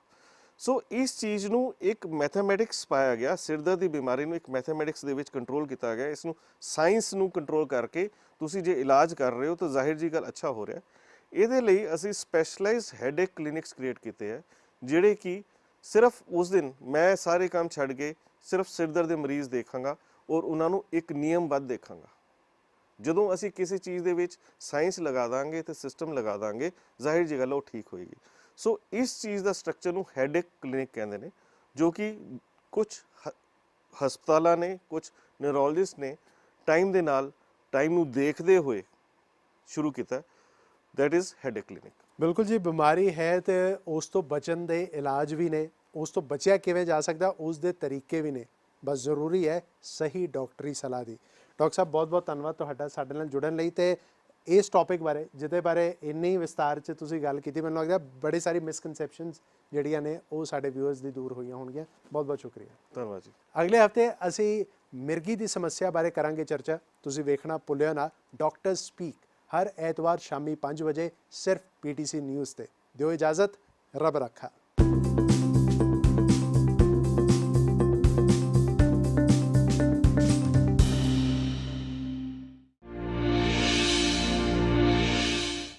ਸੋ ਇਸ ਚੀਜ਼ ਨੂੰ ਇੱਕ ਮੈਥਮੈਟਿਕਸ ਪਾਇਆ ਗਿਆ, ਸਿਰ ਦਰਦ ਦੀ ਬਿਮਾਰੀ ਨੂੰ ਇੱਕ ਮੈਥਮੈਟਿਕਸ ਦੇ ਵਿੱਚ ਕੰਟਰੋਲ ਕੀਤਾ ਗਿਆ। ਇਸ ਨੂੰ ਸਾਇੰਸ ਨੂੰ ਕੰਟਰੋਲ ਕਰਕੇ ਤੁਸੀਂ ਜੇ ਇਲਾਜ ਕਰ ਰਹੇ ਹੋ ਤਾਂ ਜ਼ਾਹਿਰ ਜੀ ਗੱਲ ਅੱਛਾ ਹੋ ਰਿਹਾ। ਇਹਦੇ ਲਈ ਅਸੀਂ ਸਪੈਸ਼ਲਾਈਜ਼ਡ ਹੈਡੇਕ ਕਲੀਨਿਕਸ ਕ੍ਰੀਏਟ ਕੀਤੇ ਹੈ, ਜਿਹੜੇ ਕਿ ਸਿਰਫ ਉਸ ਦਿਨ ਮੈਂ ਸਾਰੇ ਕੰਮ ਛੱਡ ਕੇ ਸਿਰਫ ਸਿਰ ਦਰਦ ਦੇ ਮਰੀਜ਼ ਦੇਖਾਂਗਾ ਔਰ ਉਹਨਾਂ ਨੂੰ ਇੱਕ ਨਿਯਮਬੱਧ ਦੇਖਾਂਗਾ। ਜਦੋਂ ਅਸੀਂ ਕਿਸੇ ਚੀਜ਼ ਦੇ ਵਿੱਚ ਸਾਇੰਸ ਲਗਾ ਦਾਂਗੇ ਤੇ ਸਿਸਟਮ ਲਗਾ ਦਾਂਗੇ, ਜ਼ਾਹਿਰ ਜੀ ਗੱਲ ਉਹ ਠੀਕ ਹੋਏਗੀ। ਸੋ ਇਸ ਚੀਜ਼ ਦਾ ਸਟਰਕਚਰ ਨੂੰ ਹੈਡੇਕ ਕਲੀਨਿਕ ਕਹਿੰਦੇ ਨੇ, ਜੋ ਕਿ ਕੁਝ ਹਸਪਤਾਲਾਂ ਨੇ, ਕੁਝ ਨਿਊਰੋਲੋਜਿਸਟ ਨੇ ਟਾਈਮ ਦੇ ਨਾਲ, ਟਾਈਮ ਨੂੰ ਦੇਖਦੇ ਹੋਏ ਸ਼ੁਰੂ ਕੀਤਾ। That is headache clinic. ਬਿਲਕੁਲ ਜੀ, ਬਿਮਾਰੀ ਹੈ ਤੇ ਉਸ ਤੋਂ ਬਚਣ ਦੇ ਇਲਾਜ ਵੀ ਨੇ, ਉਸ ਤੋਂ ਬਚਿਆ ਕਿਵੇਂ ਜਾ ਸਕਦਾ ਉਸ ਦੇ ਤਰੀਕੇ ਵੀ ਨੇ। ਬਸ ਜ਼ਰੂਰੀ ਹੈ ਸਹੀ ਡਾਕਟਰੀ ਸਲਾਹ ਦੀ। ਡਾਕਟਰ ਸਾਹਿਬ, ਬਹੁਤ ਬਹੁਤ ਧੰਨਵਾਦ ਤੁਹਾਡਾ ਸਾਡੇ ਨਾਲ ਜੁੜਨ ਲਈ ਤੇ ਇਸ ਟੌਪਿਕ ਬਾਰੇ, ਜਿਹਦੇ ਬਾਰੇ ਇੰਨੀ ਵਿਸਤਾਰ 'ਚ ਤੁਸੀਂ ਗੱਲ ਕੀਤੀ। ਮੈਨੂੰ ਲੱਗਦਾ ਬੜੀ ਸਾਰੀ ਮਿਸਕਨਸੈਪਸ਼ਨਸ ਜਿਹੜੀਆਂ ਨੇ ਉਹ ਸਾਡੇ ਵਿਊਅਰਸ ਦੀ ਦੂਰ ਹੋਈਆਂ ਹੋਣਗੀਆਂ। ਬਹੁਤ ਬਹੁਤ ਸ਼ੁਕਰੀਆ। ਧੰਨਵਾਦ ਜੀ। ਅਗਲੇ ਹਫਤੇ ਅਸੀਂ ਮਿਰਗੀ ਦੀ ਸਮੱਸਿਆ ਬਾਰੇ ਕਰਾਂਗੇ ਚਰਚਾ। ਤੁਸੀਂ ਵੇਖਣਾ ਭੁੱਲਿਓ ਨਾ ਡਾਕਟਰ ਸਪੀਕ, ਹਰ ਐਤਵਾਰ ਸ਼ਾਮੀ 5 ਵਜੇ ਸਿਰਫ PTC ਨਿਊਜ਼ ਤੇ। ਦਿਓ ਇਜਾਜ਼ਤ, ਰੱਬ ਰੱਖਾ।